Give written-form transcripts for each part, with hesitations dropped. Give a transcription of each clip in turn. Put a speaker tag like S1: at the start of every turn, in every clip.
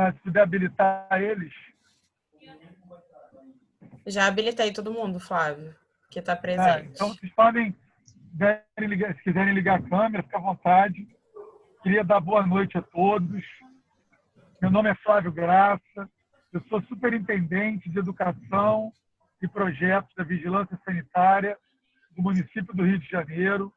S1: Se puder habilitar eles.
S2: Já habilitei todo mundo, Flávio, que está presente.
S1: Então, vocês podem, se quiserem ligar a câmera, fica à vontade. Queria dar boa noite a todos. Meu nome é Flávio Graça. Eu sou superintendente de Educação e Projetos da Vigilância Sanitária do município do Rio de Janeiro.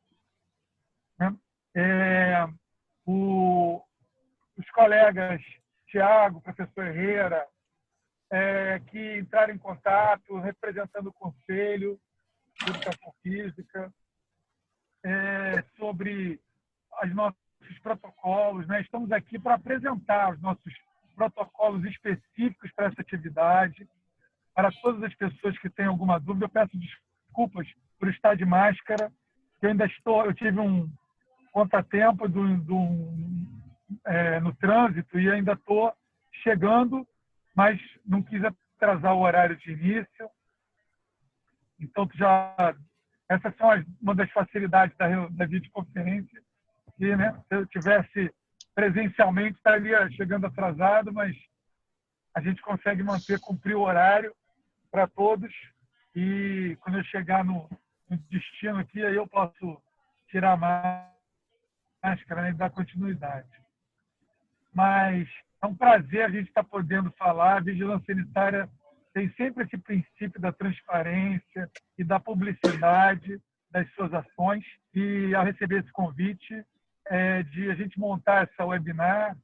S1: Os colegas Tiago, professor Herrera, que entraram em contato representando o Conselho de Educação Física, sobre os nossos protocolos. Estamos aqui para apresentar os nossos protocolos específicos para essa atividade. Para todas as pessoas que têm alguma dúvida, eu peço desculpas por estar de máscara. Eu tive um contratempo no trânsito e ainda estou chegando, mas não quis atrasar o horário de início. Então, essas são uma das facilidades da videoconferência. E, se eu tivesse presencialmente, estaria chegando atrasado, mas a gente consegue cumprir o horário para todos. E quando eu chegar no destino aqui, aí eu posso tirar a máscara e dar continuidade. Mas é um prazer a gente estar podendo falar. A vigilância sanitária tem sempre esse princípio da transparência e da publicidade das suas ações. E ao receber esse convite de a gente montar essa webinar,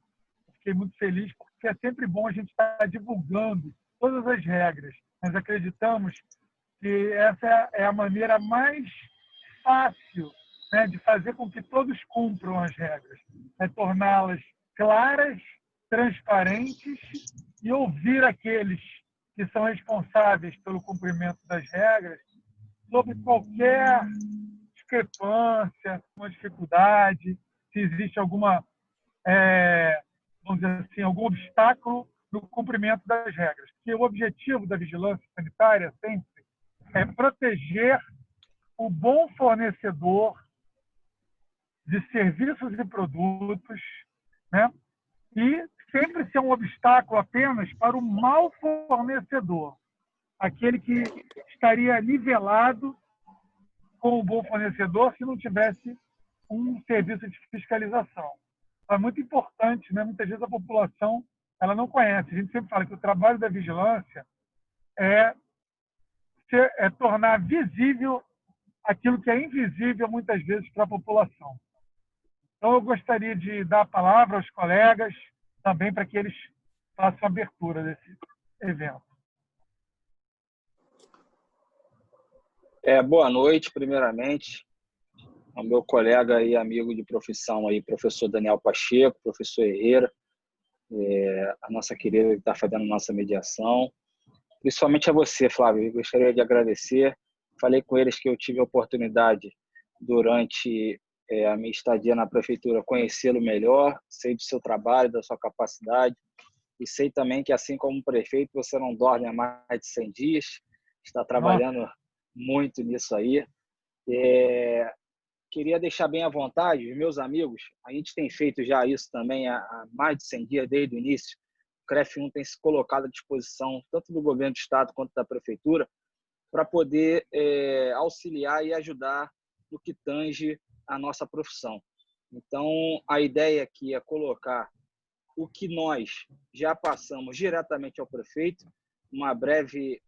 S1: fiquei muito feliz, porque é sempre bom a gente estar divulgando todas as regras. Nós acreditamos que essa é a maneira mais fácil, de fazer com que todos cumpram as regras, torná-las claras, transparentes e ouvir aqueles que são responsáveis pelo cumprimento das regras sobre qualquer discrepância, uma dificuldade, se existe alguma, vamos dizer assim, algum obstáculo no cumprimento das regras. Porque o objetivo da vigilância sanitária sempre é proteger o bom fornecedor de serviços e produtos, e sempre ser um obstáculo apenas para o mau fornecedor, aquele que estaria nivelado com o bom fornecedor se não tivesse um serviço de fiscalização. É muito importante, muitas vezes a população ela não conhece. A gente sempre fala que o trabalho da vigilância é tornar visível aquilo que é invisível muitas vezes para a população. Então, eu gostaria de dar a palavra aos colegas também para que eles façam a abertura desse evento.
S3: Boa noite, primeiramente, ao meu colega e amigo de profissão, professor Daniel Pacheco, professor Herrera, a nossa querida que está fazendo a nossa mediação. Principalmente a você, Flávio, eu gostaria de agradecer. Falei com eles que eu tive a oportunidade, durante a minha estadia na prefeitura, conhecê-lo melhor, sei do seu trabalho, da sua capacidade, e sei também que, assim como prefeito, você não dorme há mais de 100 dias, está trabalhando muito nisso aí. Queria deixar bem à vontade os meus amigos, a gente tem feito já isso também há mais de 100 dias, desde o início. O CREF1 tem se colocado à disposição, tanto do governo do estado quanto da prefeitura, para poder auxiliar e ajudar no que tange a nossa profissão. Então, a ideia aqui é colocar o que nós já passamos diretamente ao prefeito. Uma breve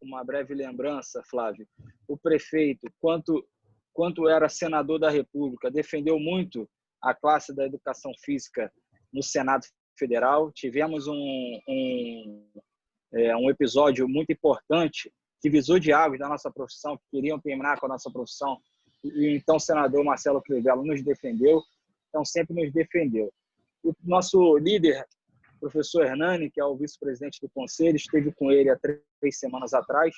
S3: lembrança, Flávio. O prefeito, quanto era senador da República, defendeu muito a classe da educação física no Senado Federal. Tivemos um episódio muito importante, divisor de águas da nossa profissão, que queriam terminar com a nossa profissão. E então o senador Marcelo Crivella nos defendeu, então sempre nos defendeu. O nosso líder, professor Hernani, que é o vice-presidente do Conselho, esteve com ele há 3 semanas atrás,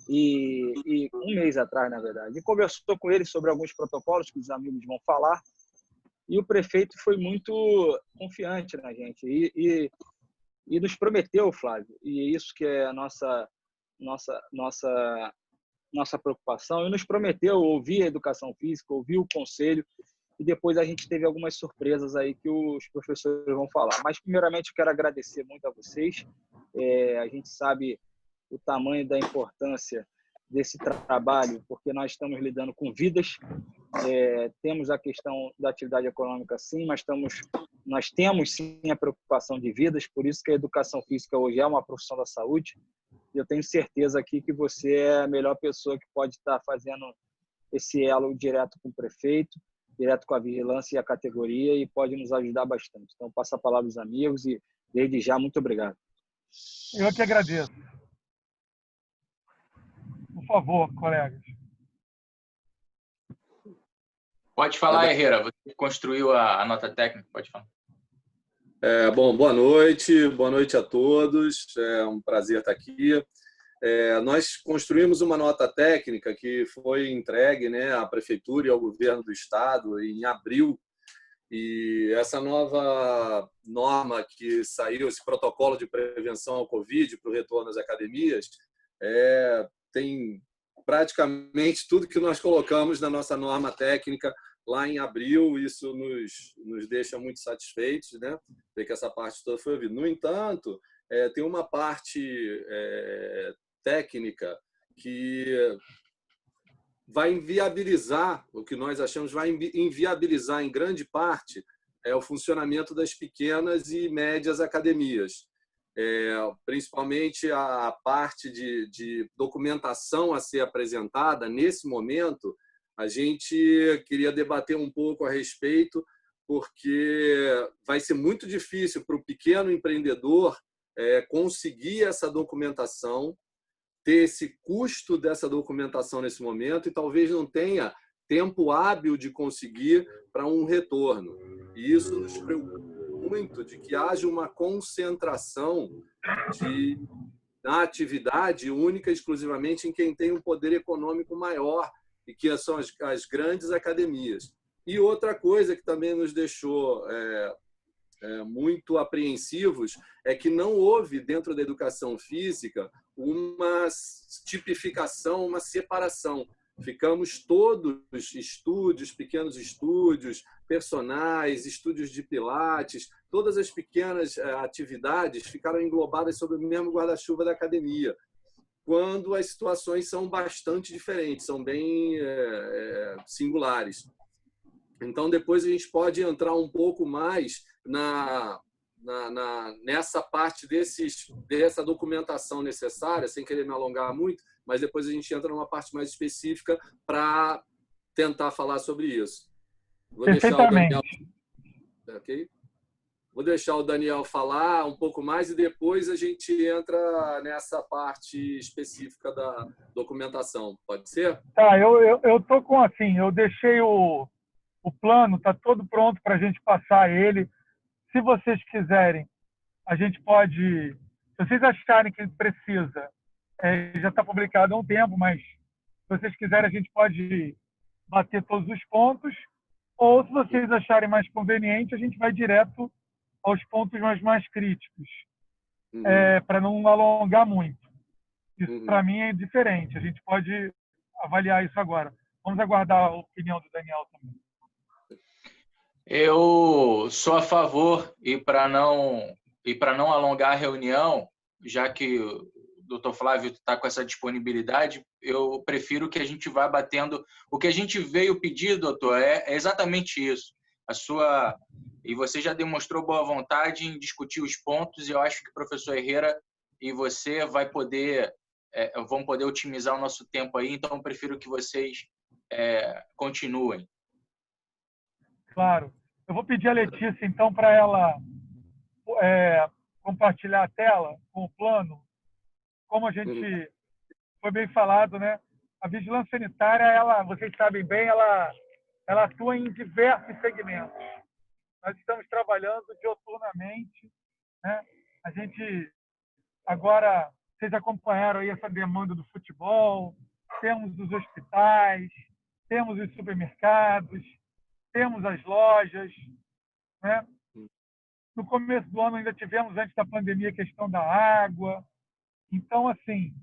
S3: e 1 mês atrás, na verdade, e conversou com ele sobre alguns protocolos que os amigos vão falar, e o prefeito foi muito confiante na gente, e nos prometeu, Flávio, e isso que é a nossa preocupação, e nos prometeu ouvir a educação física, ouvir o conselho, e depois a gente teve algumas surpresas aí que os professores vão falar. Mas, primeiramente, eu quero agradecer muito a vocês. A gente sabe o tamanho da importância desse trabalho, porque nós estamos lidando com vidas. Temos a questão da atividade econômica, sim, mas nós temos, sim, a preocupação de vidas, por isso que a educação física hoje é uma profissão da saúde. E eu tenho certeza aqui que você é a melhor pessoa que pode estar fazendo esse elo direto com o prefeito, direto com a vigilância e a categoria, e pode nos ajudar bastante. Então, passo a palavra aos amigos e, desde já, muito obrigado.
S1: Eu que agradeço. Por favor, colegas.
S4: Pode falar, Herrera. Você construiu a nota técnica, pode falar.
S5: Bom, boa noite a todos. É um prazer estar aqui. Nós construímos uma nota técnica que foi entregue, né, à Prefeitura e ao Governo do Estado em abril. E essa nova norma que saiu, esse protocolo de prevenção ao Covid para o retorno às academias, tem praticamente tudo que nós colocamos na nossa norma técnica lá em abril. Isso nos deixa muito satisfeitos, né? Ver que essa parte toda foi ouvida. No entanto, tem uma parte técnica que vai inviabilizar, o que nós achamos vai inviabilizar em grande parte o funcionamento das pequenas e médias academias. Principalmente a parte de documentação a ser apresentada. Nesse momento, a gente queria debater um pouco a respeito, porque vai ser muito difícil para o pequeno empreendedor conseguir essa documentação, ter esse custo dessa documentação nesse momento, e talvez não tenha tempo hábil de conseguir para um retorno. E isso nos preocupa muito, de que haja uma concentração na atividade única exclusivamente em quem tem um poder econômico maior, e que são as grandes academias. E outra coisa que também nos deixou muito apreensivos é que não houve, dentro da educação física, uma tipificação, uma separação. Ficamos todos estúdios, pequenos estúdios, personagens, estúdios de pilates, todas as pequenas atividades ficaram englobadas sob o mesmo guarda-chuva da academia, quando as situações são bastante diferentes, são bem singulares. Então, depois a gente pode entrar um pouco mais nessa parte dessa documentação necessária, sem querer me alongar muito, mas depois a gente entra numa parte mais específica para tentar falar sobre isso. Vou deixar o Daniel, okay? Vou deixar o Daniel falar um pouco mais e depois a gente entra nessa parte específica da documentação. Pode ser?
S1: Tá, eu tô com assim, eu deixei o plano, está todo pronto para a gente passar ele. Se vocês quiserem, a gente pode... Se vocês acharem que precisa, já está publicado há um tempo, mas se vocês quiserem, a gente pode bater todos os pontos. Ou, se vocês acharem mais conveniente, a gente vai direto aos pontos mais críticos, para não alongar muito. Isso, para mim, é diferente. A gente pode avaliar isso agora. Vamos aguardar a opinião do Daniel também.
S4: Eu sou a favor, e para não alongar a reunião, já que o Dr. Flávio está com essa disponibilidade, eu prefiro que a gente vá batendo. O que a gente veio pedir, doutor, é exatamente isso. E você já demonstrou boa vontade em discutir os pontos, e eu acho que o professor Herrera e você vão poder otimizar o nosso tempo aí, então eu prefiro que vocês continuem.
S1: Claro. Eu vou pedir a Letícia, então, para ela compartilhar a tela com o plano. Como a gente foi bem falado, né? A vigilância sanitária, vocês sabem bem, ela atua em diversos segmentos. Nós estamos trabalhando dioturnamente, né? A gente, agora, vocês acompanharam aí essa demanda do futebol, temos os hospitais, temos os supermercados, temos as lojas, né? No começo do ano ainda tivemos, antes da pandemia, a questão da água. Então, assim,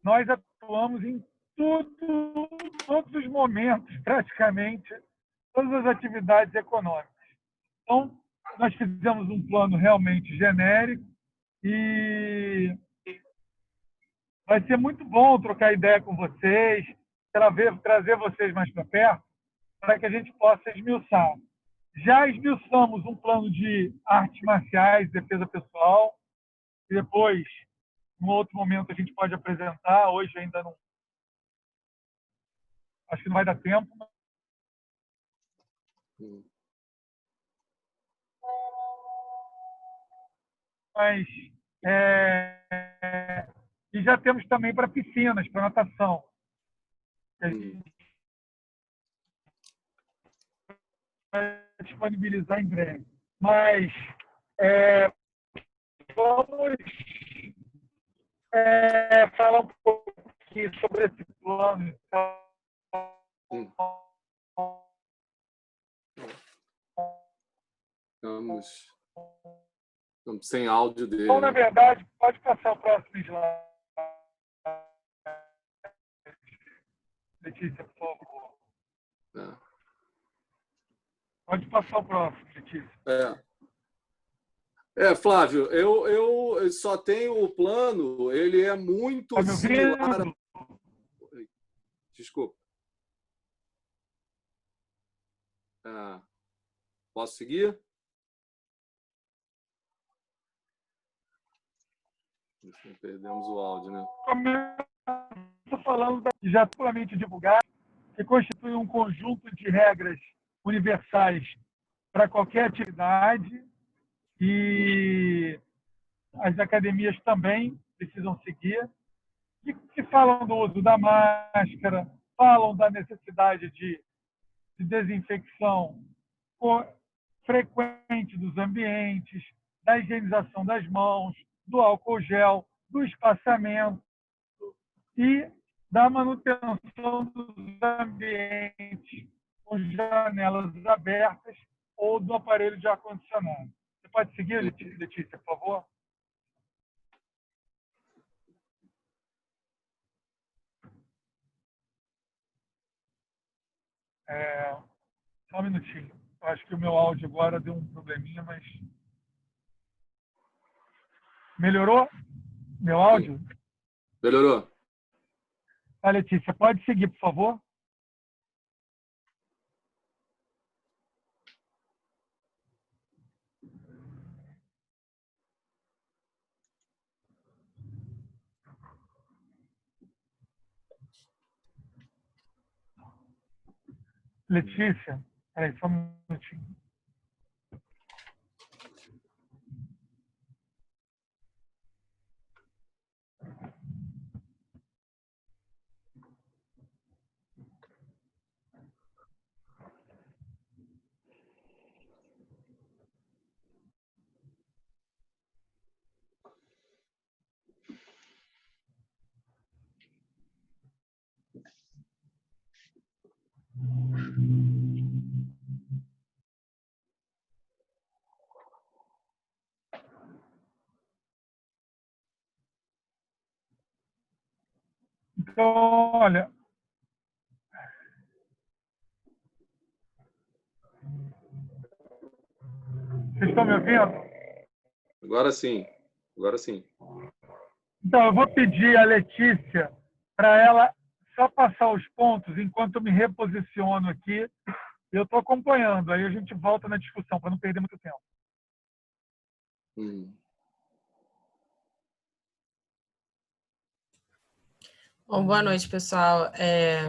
S1: nós atuamos em todos os momentos, praticamente, todas as atividades econômicas. Então, nós fizemos um plano realmente genérico e vai ser muito bom trocar ideia com vocês, trazer vocês mais para perto, para que a gente possa esmiuçar. Já esmiuçamos um plano de artes marciais, defesa pessoal, e depois, em outro momento, a gente pode apresentar. Hoje ainda não. Acho que não vai dar tempo. Mas. E já temos também para piscinas, para natação. A gente vai disponibilizar em breve. Mas vamos falar um pouco aqui sobre esse plano.
S5: Estamos sem áudio dele.
S1: Então, na verdade, pode passar o próximo slide. Letícia, por favor. Pode passar o próximo, Letícia.
S5: Flávio, eu só tenho o plano, ele é muito similar. Desculpa. Posso seguir? Perdemos o áudio, né?
S1: Estou falando já amplamente divulgado, que constitui um conjunto de regras universais para qualquer atividade e as academias também precisam seguir, que falam do uso da máscara, falam da necessidade de desinfecção frequente dos ambientes, da higienização das mãos, do álcool gel, do espaçamento e da manutenção dos ambientes com janelas abertas ou do aparelho de ar-condicionado. Você pode seguir, Letícia, por favor? Só um minutinho. Eu acho que o meu áudio agora deu um probleminha, mas... Melhorou? Meu áudio?
S5: Melhorou.
S1: Letícia, pode seguir, por favor? Letícia, peraí, só um minutinho. Então, olha, vocês estão me ouvindo?
S5: Agora sim. Agora sim.
S1: Então, eu vou pedir a Letícia para ela só passar os pontos enquanto eu me reposiciono aqui. Eu estou acompanhando, aí a gente volta na discussão para não perder muito tempo.
S2: Bom, boa noite, pessoal.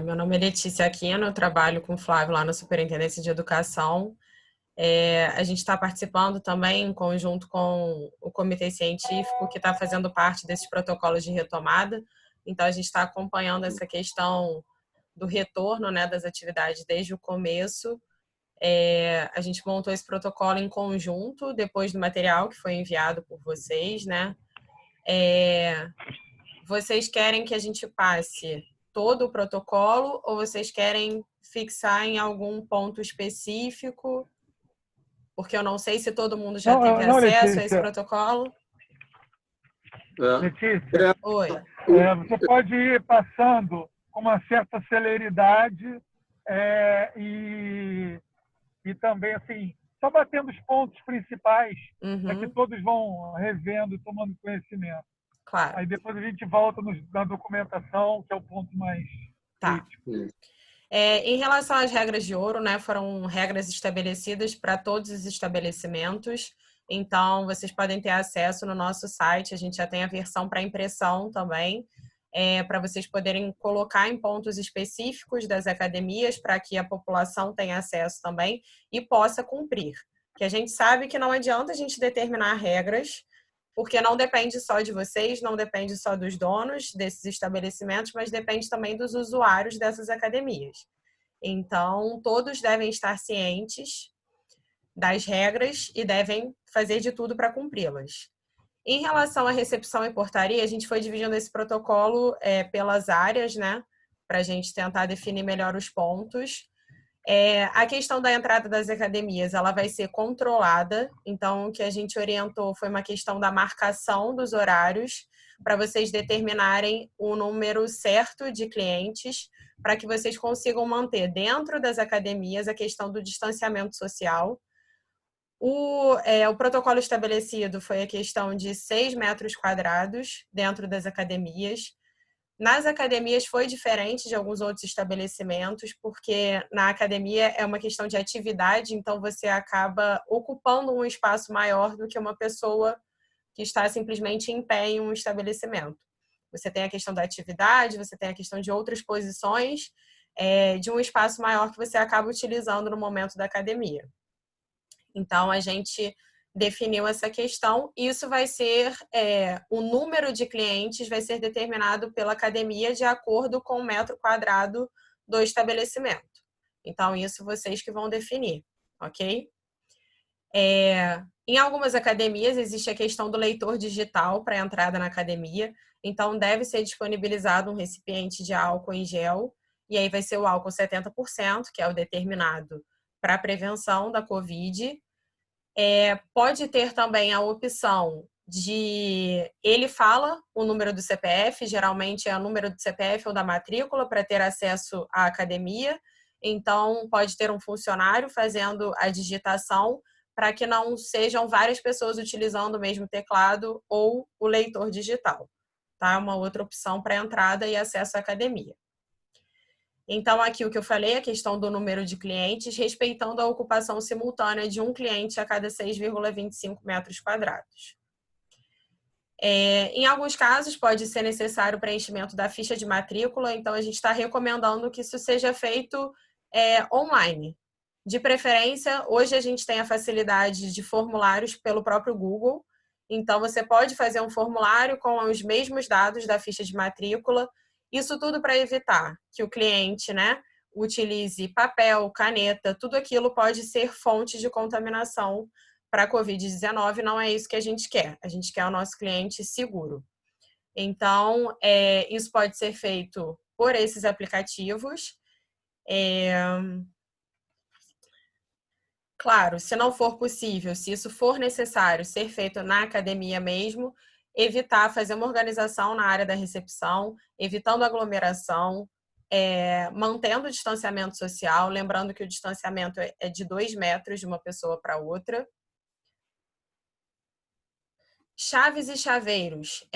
S2: Meu nome é Letícia Aquino, eu trabalho com o Flávio lá na Superintendência de Educação. A gente está participando também em conjunto com o Comitê Científico, que está fazendo parte desses protocolos de retomada. Então, a gente está acompanhando essa questão do retorno, né, das atividades desde o começo. A gente montou esse protocolo em conjunto, depois do material que foi enviado por vocês, né? Vocês querem que a gente passe todo o protocolo ou vocês querem fixar em algum ponto específico? Porque eu não sei se todo mundo já teve acesso a esse protocolo.
S1: Letícia,
S2: Oi.
S1: Você pode ir passando com uma certa celeridade e também, assim, só batendo os pontos principais para que todos vão revendo e tomando conhecimento.
S2: Claro.
S1: Aí depois a gente volta na documentação, que é o ponto mais crítico.
S2: Em relação às regras de ouro, né, foram regras estabelecidas para todos os estabelecimentos. Então, vocês podem ter acesso no nosso site. A gente já tem a versão para impressão também, para vocês poderem colocar em pontos específicos das academias para que a população tenha acesso também e possa cumprir. Porque a gente sabe que não adianta a gente determinar regras, porque não depende só de vocês, não depende só dos donos desses estabelecimentos, mas depende também dos usuários dessas academias. Então, todos devem estar cientes das regras e devem fazer de tudo para cumpri-las. Em relação à recepção e portaria, a gente foi dividindo esse protocolo pelas áreas, né, para a gente tentar definir melhor os pontos. A questão da entrada das academias, ela vai ser controlada. Então, o que a gente orientou foi uma questão da marcação dos horários para vocês determinarem o número certo de clientes para que vocês consigam manter dentro das academias a questão do distanciamento social. O protocolo estabelecido foi a questão de 6 metros quadrados dentro das academias. Nas academias foi diferente de alguns outros estabelecimentos, porque na academia é uma questão de atividade, então você acaba ocupando um espaço maior do que uma pessoa que está simplesmente em pé em um estabelecimento. Você tem a questão da atividade, você tem a questão de outras posições, de um espaço maior que você acaba utilizando no momento da academia. Então, a gente definiu essa questão. Isso vai ser, o número de clientes vai ser determinado pela academia de acordo com o metro quadrado do estabelecimento. Então, isso vocês que vão definir, ok? Em algumas academias existe a questão do leitor digital para a entrada na academia. Então, deve ser disponibilizado um recipiente de álcool em gel, e aí vai ser o álcool 70%, que é o determinado para a prevenção da Covid. Pode ter também a opção de... Ele fala o número do CPF, geralmente é o número do CPF ou da matrícula para ter acesso à academia. Então, pode ter um funcionário fazendo a digitação para que não sejam várias pessoas utilizando o mesmo teclado ou o leitor digital. Tá? Uma outra opção para entrada e acesso à academia. Então, aqui o que eu falei, a questão do número de clientes, respeitando a ocupação simultânea de um cliente a cada 6,25 metros quadrados. Em alguns casos, pode ser necessário o preenchimento da ficha de matrícula, então a gente está recomendando que isso seja feito online. De preferência, hoje a gente tem a facilidade de formulários pelo próprio Google, então você pode fazer um formulário com os mesmos dados da ficha de matrícula. Isso tudo para evitar que o cliente, né, utilize papel, caneta, tudo aquilo pode ser fonte de contaminação para a Covid-19. Não é isso que a gente quer. A gente quer o nosso cliente seguro. Então, isso pode ser feito por esses aplicativos. Claro, se não for possível, se isso for necessário ser feito na academia mesmo, evitar fazer uma organização na área da recepção, evitando aglomeração, mantendo o distanciamento social, lembrando que o distanciamento é de 2 metros de uma pessoa para outra. Chaves e chaveiros.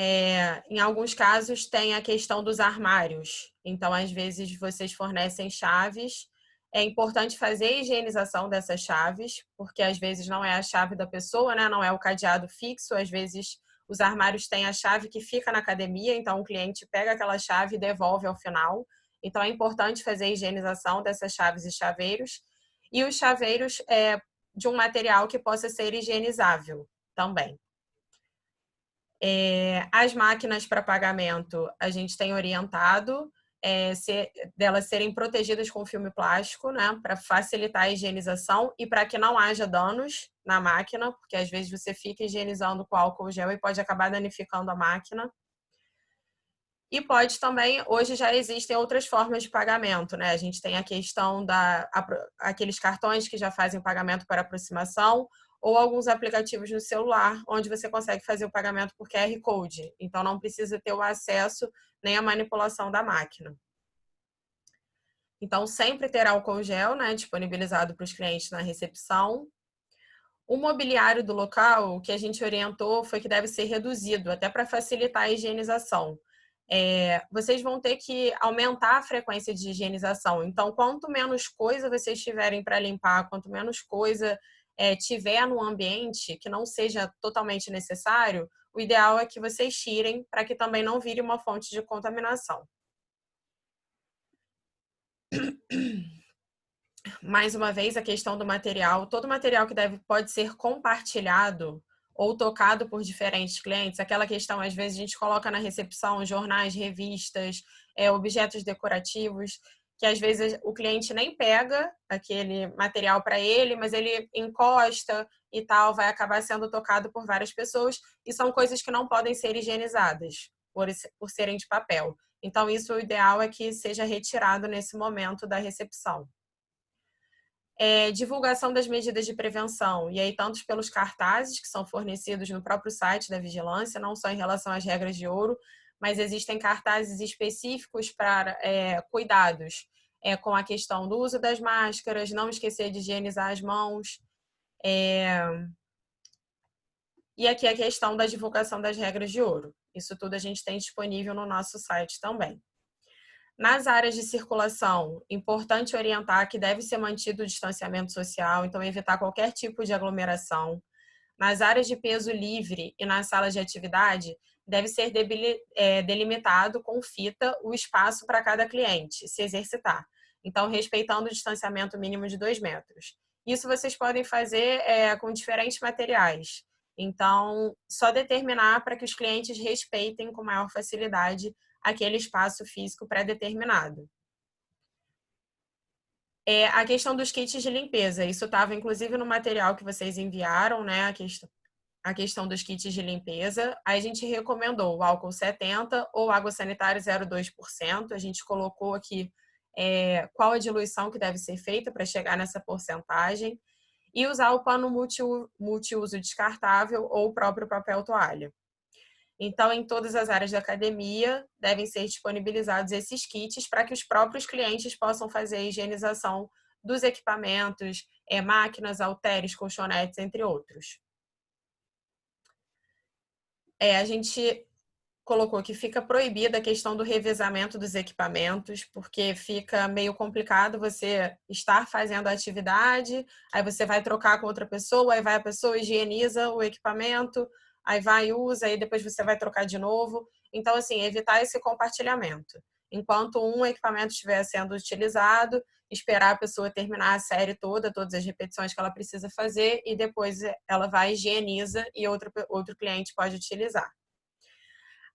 S2: Em alguns casos tem a questão dos armários. Então, às vezes, vocês fornecem chaves. É importante fazer a higienização dessas chaves, porque às vezes não é a chave da pessoa, né? Não é o cadeado fixo. Às vezes, os armários têm a chave que fica na academia, então o cliente pega aquela chave e devolve ao final. Então, é importante fazer a higienização dessas chaves e chaveiros. E os chaveiros de um material que possa ser higienizável também. As máquinas para pagamento, a gente tem orientado delas serem protegidas com filme plástico, né, para facilitar a higienização e para que não haja danos na máquina, porque às vezes você fica higienizando com álcool gel e pode acabar danificando a máquina. E pode também, hoje já existem outras formas de pagamento, né? A gente tem a questão aqueles cartões que já fazem o pagamento por aproximação, ou alguns aplicativos no celular, onde você consegue fazer o pagamento por QR Code. Então, não precisa ter o acesso nem a manipulação da máquina. Então, sempre ter álcool gel, né, disponibilizado para os clientes na recepção. O mobiliário do local, o que a gente orientou foi que deve ser reduzido, até para facilitar a higienização. Vocês vão ter que aumentar a frequência de higienização. Então, quanto menos coisa vocês tiverem para limpar, quanto menos coisa tiver no ambiente que não seja totalmente necessário, o ideal é que vocês tirem para que também não vire uma fonte de contaminação. Mais uma vez, a questão do material. Todo material que pode ser compartilhado ou tocado por diferentes clientes, aquela questão, às vezes, a gente coloca na recepção jornais, revistas, objetos decorativos, que às vezes o cliente nem pega aquele material para ele, mas ele encosta e tal, vai acabar sendo tocado por várias pessoas, e são coisas que não podem ser higienizadas por serem de papel. Então, isso, o ideal é que seja retirado nesse momento da recepção. Divulgação das medidas de prevenção, e aí tanto pelos cartazes que são fornecidos no próprio site da vigilância, não só em relação às regras de ouro, mas existem cartazes específicos para cuidados com a questão do uso das máscaras, não esquecer de higienizar as mãos. E aqui a questão da divulgação das regras de ouro. Isso tudo a gente tem disponível no nosso site também. Nas áreas de circulação, importante orientar que deve ser mantido o distanciamento social, então evitar qualquer tipo de aglomeração. Nas áreas de peso livre e nas salas de atividade, deve ser delimitado com fita o espaço para cada cliente se exercitar. Então, respeitando o distanciamento mínimo de 2 metros. Isso vocês podem fazer com diferentes materiais. Então, só determinar para que os clientes respeitem com maior facilidade aquele espaço físico pré-determinado. A questão dos kits de limpeza, isso estava inclusive no material que vocês enviaram, né? A questão dos kits de limpeza. Aí a gente recomendou o álcool 70% ou água sanitária 0,2%. A gente colocou aqui qual a diluição que deve ser feita para chegar nessa porcentagem. E usar o pano multiuso descartável ou o próprio papel toalha. Então, em todas as áreas da academia, devem ser disponibilizados esses kits para que os próprios clientes possam fazer a higienização dos equipamentos, máquinas, halteres, colchonetes, entre outros. A gente colocou que fica proibida a questão do revezamento dos equipamentos, porque fica meio complicado você estar fazendo a atividade, aí você vai trocar com outra pessoa, aí vai a pessoa, higieniza o equipamento, aí vai e usa, aí depois você vai trocar de novo. Então, assim, evitar esse compartilhamento. Enquanto um equipamento estiver sendo utilizado, esperar a pessoa terminar a série toda, todas as repetições que ela precisa fazer, e depois ela vai, higieniza e outro cliente pode utilizar.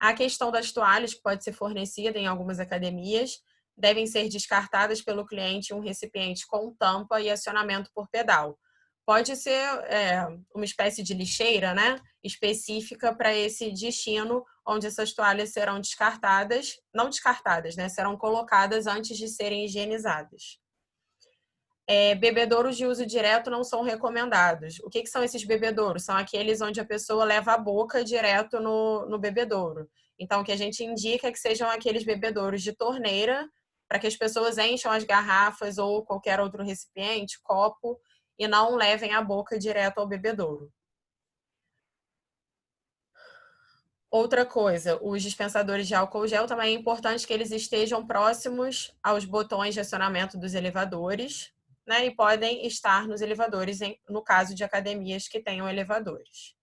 S2: A questão das toalhas, que pode ser fornecida em algumas academias, devem ser descartadas pelo cliente em um recipiente com tampa e acionamento por pedal. Pode ser uma espécie de lixeira, né, específica para esse destino, onde essas toalhas serão descartadas, não descartadas, né, serão colocadas antes de serem higienizadas. Bebedouros de uso direto não são recomendados. O que são esses bebedouros? São aqueles onde a pessoa leva a boca direto no bebedouro. Então, o que a gente indica é que sejam aqueles bebedouros de torneira, para que as pessoas encham as garrafas ou qualquer outro recipiente, copo, e não levem a boca direto ao bebedouro. Outra coisa, os dispensadores de álcool gel também é importante que eles estejam próximos aos botões de acionamento dos elevadores, né, e podem estar nos elevadores, no caso de academias que tenham elevadores.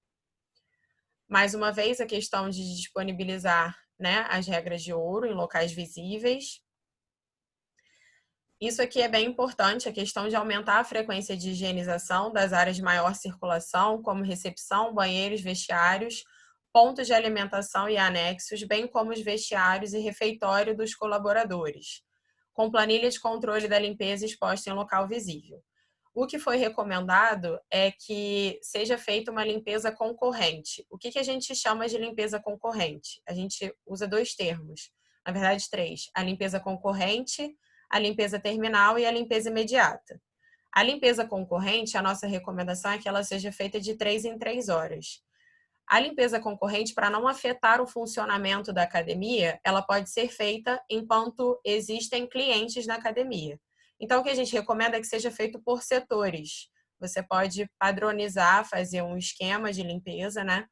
S2: Mais uma vez, a questão de disponibilizar, né, as regras de ouro em locais visíveis. Isso aqui é bem importante, a questão de aumentar a frequência de higienização das áreas de maior circulação, como recepção, banheiros, vestiários, pontos de alimentação e anexos, bem como os vestiários e refeitório dos colaboradores, com planilha de controle da limpeza exposta em local visível. O que foi recomendado é que seja feita uma limpeza concorrente. O que a gente chama de limpeza concorrente? A gente usa 2 termos, na verdade 3. A limpeza concorrente, a limpeza terminal e a limpeza imediata. A limpeza concorrente, a nossa recomendação é que ela seja feita de 3 em 3 horas. A limpeza concorrente, para não afetar o funcionamento da academia, ela pode ser feita enquanto existem clientes na academia. Então, o que a gente recomenda é que seja feito por setores. Você pode padronizar, fazer um esquema de limpeza, né?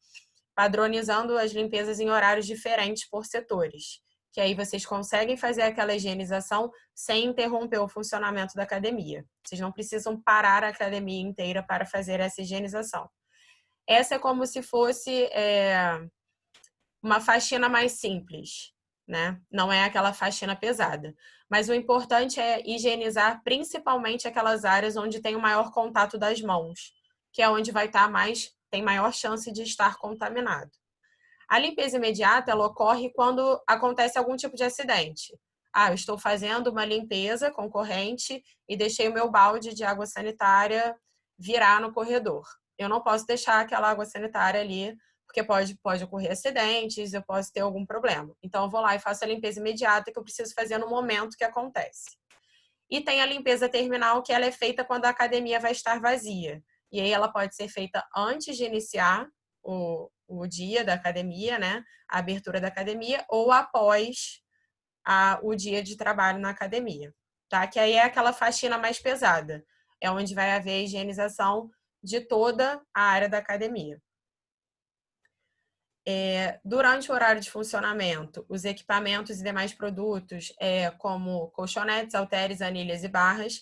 S2: Padronizando as limpezas em horários diferentes por setores. Que aí vocês conseguem fazer aquela higienização sem interromper o funcionamento da academia. Vocês não precisam parar a academia inteira para fazer essa higienização. Essa é como se fosse uma faxina mais simples, né? Não é aquela faxina pesada. Mas o importante é higienizar principalmente aquelas áreas onde tem o maior contato das mãos, que é onde vai estar tem maior chance de estar contaminado. A limpeza imediata, ela ocorre quando acontece algum tipo de acidente. Eu estou fazendo uma limpeza concorrente e deixei o meu balde de água sanitária virar no corredor. Eu não posso deixar aquela água sanitária ali, porque pode ocorrer acidentes, eu posso ter algum problema. Então, eu vou lá e faço a limpeza imediata que eu preciso fazer no momento que acontece. E tem a limpeza terminal, que ela é feita quando a academia vai estar vazia. E aí ela pode ser feita antes de iniciar o dia da academia, né? A abertura da academia, ou após o dia de trabalho na academia, tá? Que aí é aquela faxina mais pesada. É onde vai haver a higienização de toda a área da academia. Durante o horário de funcionamento, os equipamentos e demais produtos, como colchonetes, halteres, anilhas e barras,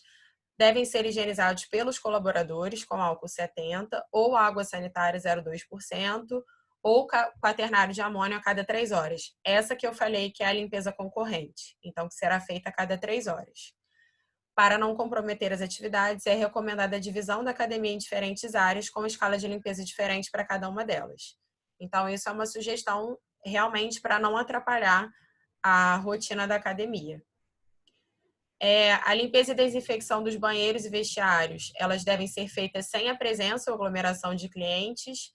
S2: devem ser higienizados pelos colaboradores com álcool 70 ou água sanitária 0,2% ou quaternário de amônio a cada 3 horas. Essa que eu falei que é a limpeza concorrente, então que será feita a cada 3 horas. Para não comprometer as atividades, é recomendada a divisão da academia em diferentes áreas com escala de limpeza diferente para cada uma delas. Então, isso é uma sugestão realmente para não atrapalhar a rotina da academia. A limpeza e desinfecção dos banheiros e vestiários, elas devem ser feitas sem a presença ou aglomeração de clientes,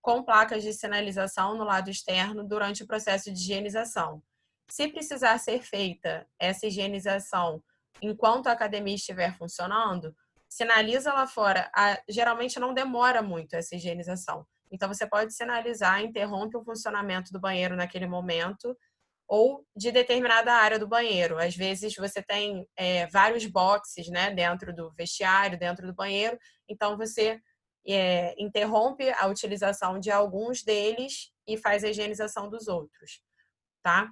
S2: com placas de sinalização no lado externo durante o processo de higienização. Se precisar ser feita essa higienização enquanto a academia estiver funcionando, sinaliza lá fora. Geralmente não demora muito essa higienização. Então, você pode sinalizar, interrompe o funcionamento do banheiro naquele momento ou de determinada área do banheiro. Às vezes, você tem vários boxes, né, dentro do vestiário, dentro do banheiro. Então, você interrompe a utilização de alguns deles e faz a higienização dos outros, tá?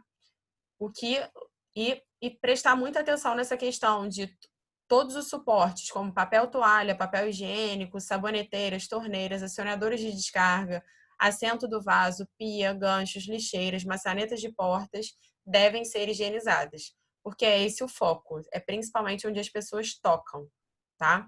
S2: E prestar muita atenção nessa questão de todos os suportes, como papel toalha, papel higiênico, saboneteiras, torneiras, acionadores de descarga, assento do vaso, pia, ganchos, lixeiras, maçanetas de portas, devem ser higienizadas, porque é esse o foco, é principalmente onde as pessoas tocam, tá?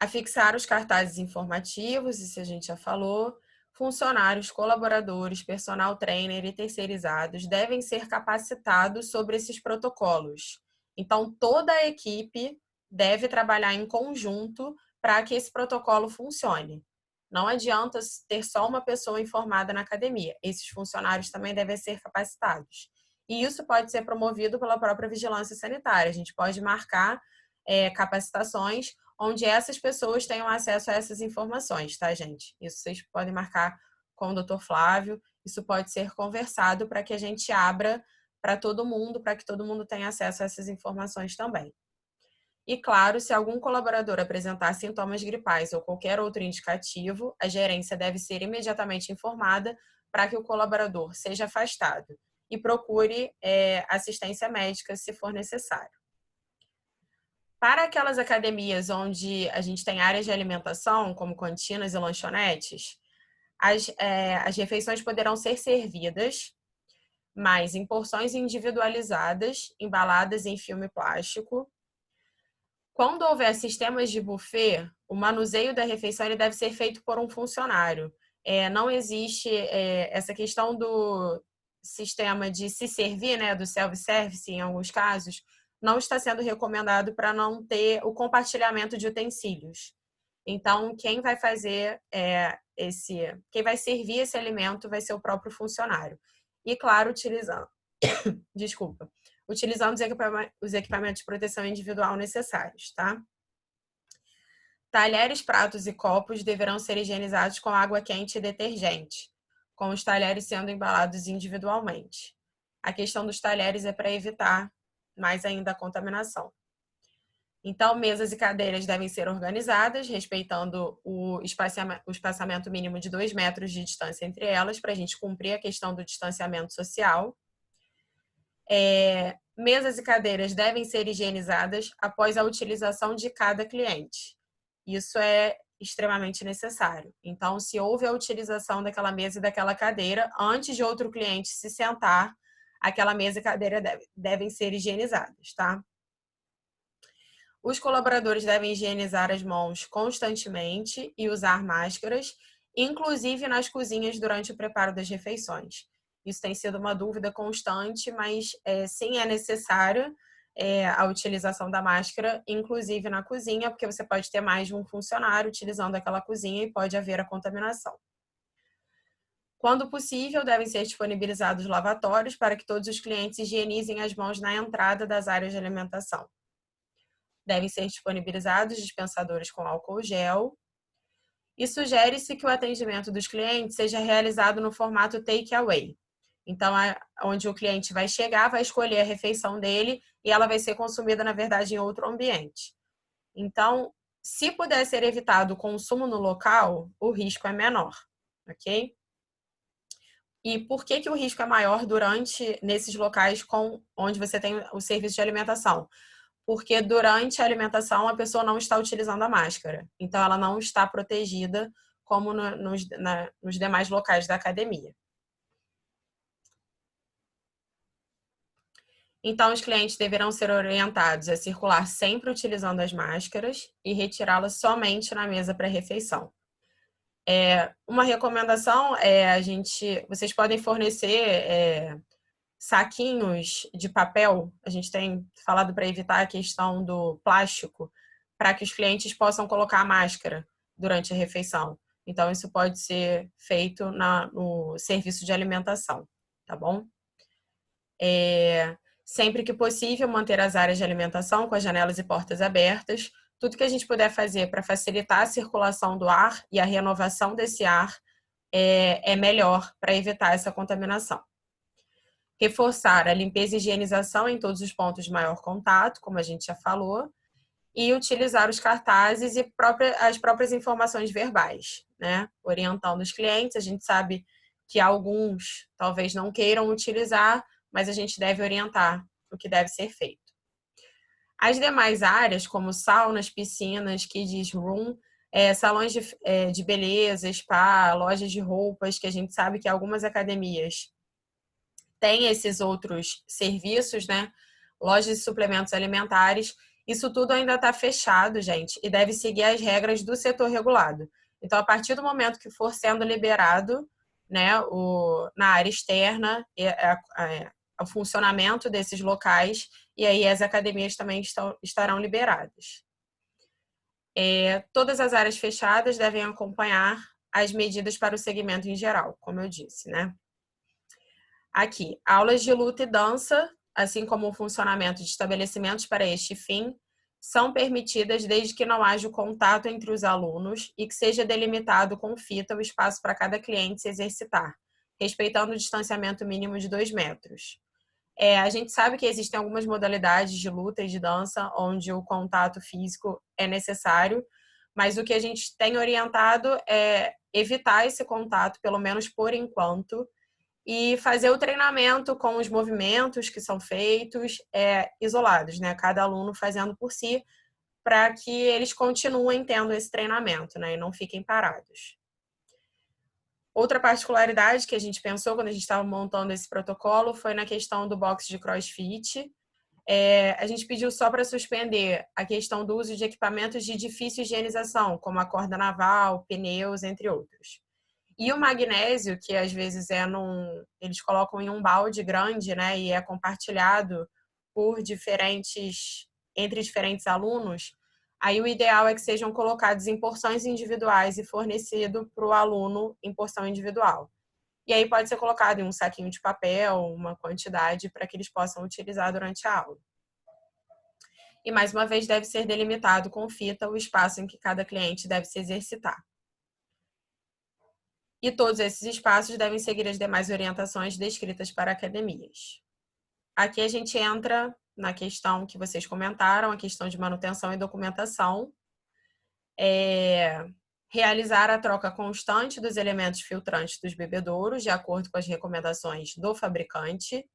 S2: Afixar os cartazes informativos, isso a gente já falou. Funcionários, colaboradores, personal trainer e terceirizados devem ser capacitados sobre esses protocolos. Então, toda a equipe deve trabalhar em conjunto para que esse protocolo funcione. Não adianta ter só uma pessoa informada na academia. Esses funcionários também devem ser capacitados. E isso pode ser promovido pela própria vigilância sanitária. A gente pode marcar capacitações onde essas pessoas tenham acesso a essas informações, tá, gente? Isso vocês podem marcar com o Dr. Flávio. Isso pode ser conversado para que a gente abra para todo mundo, para que todo mundo tenha acesso a essas informações também. E, claro, se algum colaborador apresentar sintomas gripais ou qualquer outro indicativo, a gerência deve ser imediatamente informada para que o colaborador seja afastado e procure assistência médica se for necessário. Para aquelas academias onde a gente tem áreas de alimentação, como cantinas e lanchonetes, as refeições poderão ser servidas, mas em porções individualizadas, embaladas em filme plástico. Quando houver sistemas de buffet, o manuseio da refeição ele deve ser feito por um funcionário. Não existe essa questão do sistema de se servir, né, do self-service em alguns casos, não está sendo recomendado para não ter o compartilhamento de utensílios. Então, quem vai fazer quem vai servir esse alimento vai ser o próprio funcionário. E, claro, utilizando os equipamentos de proteção individual necessários, tá? Talheres, pratos e copos deverão ser higienizados com água quente e detergente, com os talheres sendo embalados individualmente. A questão dos talheres é para evitar mais ainda a contaminação. Então, mesas e cadeiras devem ser organizadas, respeitando o espaçamento mínimo de 2 metros de distância entre elas, para a gente cumprir a questão do distanciamento social. Mesas e cadeiras devem ser higienizadas após a utilização de cada cliente. Isso é extremamente necessário. Então, se houve a utilização daquela mesa e daquela cadeira, antes de outro cliente se sentar, aquela mesa e cadeira devem ser higienizadas, tá? Os colaboradores devem higienizar as mãos constantemente e usar máscaras, inclusive nas cozinhas durante o preparo das refeições. Isso tem sido uma dúvida constante, mas sim é necessário a utilização da máscara, inclusive na cozinha, porque você pode ter mais de um funcionário utilizando aquela cozinha e pode haver a contaminação. Quando possível, devem ser disponibilizados lavatórios para que todos os clientes higienizem as mãos na entrada das áreas de alimentação. Devem ser disponibilizados dispensadores com álcool gel. E sugere-se que o atendimento dos clientes seja realizado no formato take-away. Então, onde o cliente vai chegar, vai escolher a refeição dele e ela vai ser consumida, na verdade, em outro ambiente. Então, se puder ser evitado o consumo no local, o risco é menor, ok? E por que o risco é maior nesses locais onde você tem o serviço de alimentação? Porque durante a alimentação a pessoa não está utilizando a máscara. Então, ela não está protegida como nos demais locais da academia. Então, os clientes deverão ser orientados a circular sempre utilizando as máscaras e retirá-las somente na mesa pré-refeição. Uma recomendação vocês podem fornecer saquinhos de papel, a gente tem falado para evitar a questão do plástico, para que os clientes possam colocar a máscara durante a refeição. Então, isso pode ser feito no serviço de alimentação, tá bom? Sempre que possível, manter as áreas de alimentação com as janelas e portas abertas. Tudo que a gente puder fazer para facilitar a circulação do ar e a renovação desse ar é melhor para evitar essa contaminação. Reforçar a limpeza e higienização em todos os pontos de maior contato, como a gente já falou, e utilizar os cartazes e as próprias informações verbais, né? Orientando os clientes. A gente sabe que alguns talvez não queiram utilizar, mas a gente deve orientar o que deve ser feito. As demais áreas, como saunas, piscinas, kids room, salões de beleza, spa, lojas de roupas, que a gente sabe que algumas academias tem esses outros serviços, né? Lojas de suplementos alimentares. Isso tudo ainda está fechado, gente, e deve seguir as regras do setor regulado. Então, a partir do momento que for sendo liberado, né, na área externa, o funcionamento desses locais, e aí as academias também estarão liberadas. Todas as áreas fechadas devem acompanhar as medidas para o segmento em geral, como eu disse, né? Aqui, aulas de luta e dança, assim como o funcionamento de estabelecimentos para este fim, são permitidas desde que não haja o contato entre os alunos e que seja delimitado com fita o espaço para cada cliente se exercitar, respeitando o distanciamento mínimo de 2 metros. A gente sabe que existem algumas modalidades de luta e de dança onde o contato físico é necessário, mas o que a gente tem orientado é evitar esse contato, pelo menos por enquanto, e fazer o treinamento com os movimentos que são feitos isolados, né? Cada aluno fazendo por si, para que eles continuem tendo esse treinamento, né? E não fiquem parados. Outra particularidade que a gente pensou quando a gente estava montando esse protocolo foi na questão do box de CrossFit. A gente pediu só para suspender a questão do uso de equipamentos de difícil higienização, como a corda naval, pneus, entre outros. E o magnésio, que às vezes eles colocam em um balde grande, né, e é compartilhado entre diferentes alunos, aí o ideal é que sejam colocados em porções individuais e fornecido para o aluno em porção individual. E aí pode ser colocado em um saquinho de papel, uma quantidade, para que eles possam utilizar durante a aula. E, mais uma vez, deve ser delimitado com fita o espaço em que cada cliente deve se exercitar. E todos esses espaços devem seguir as demais orientações descritas para academias. Aqui a gente entra na questão que vocês comentaram, a questão de manutenção e documentação. Realizar a troca constante dos elementos filtrantes dos bebedouros, de acordo com as recomendações do fabricante.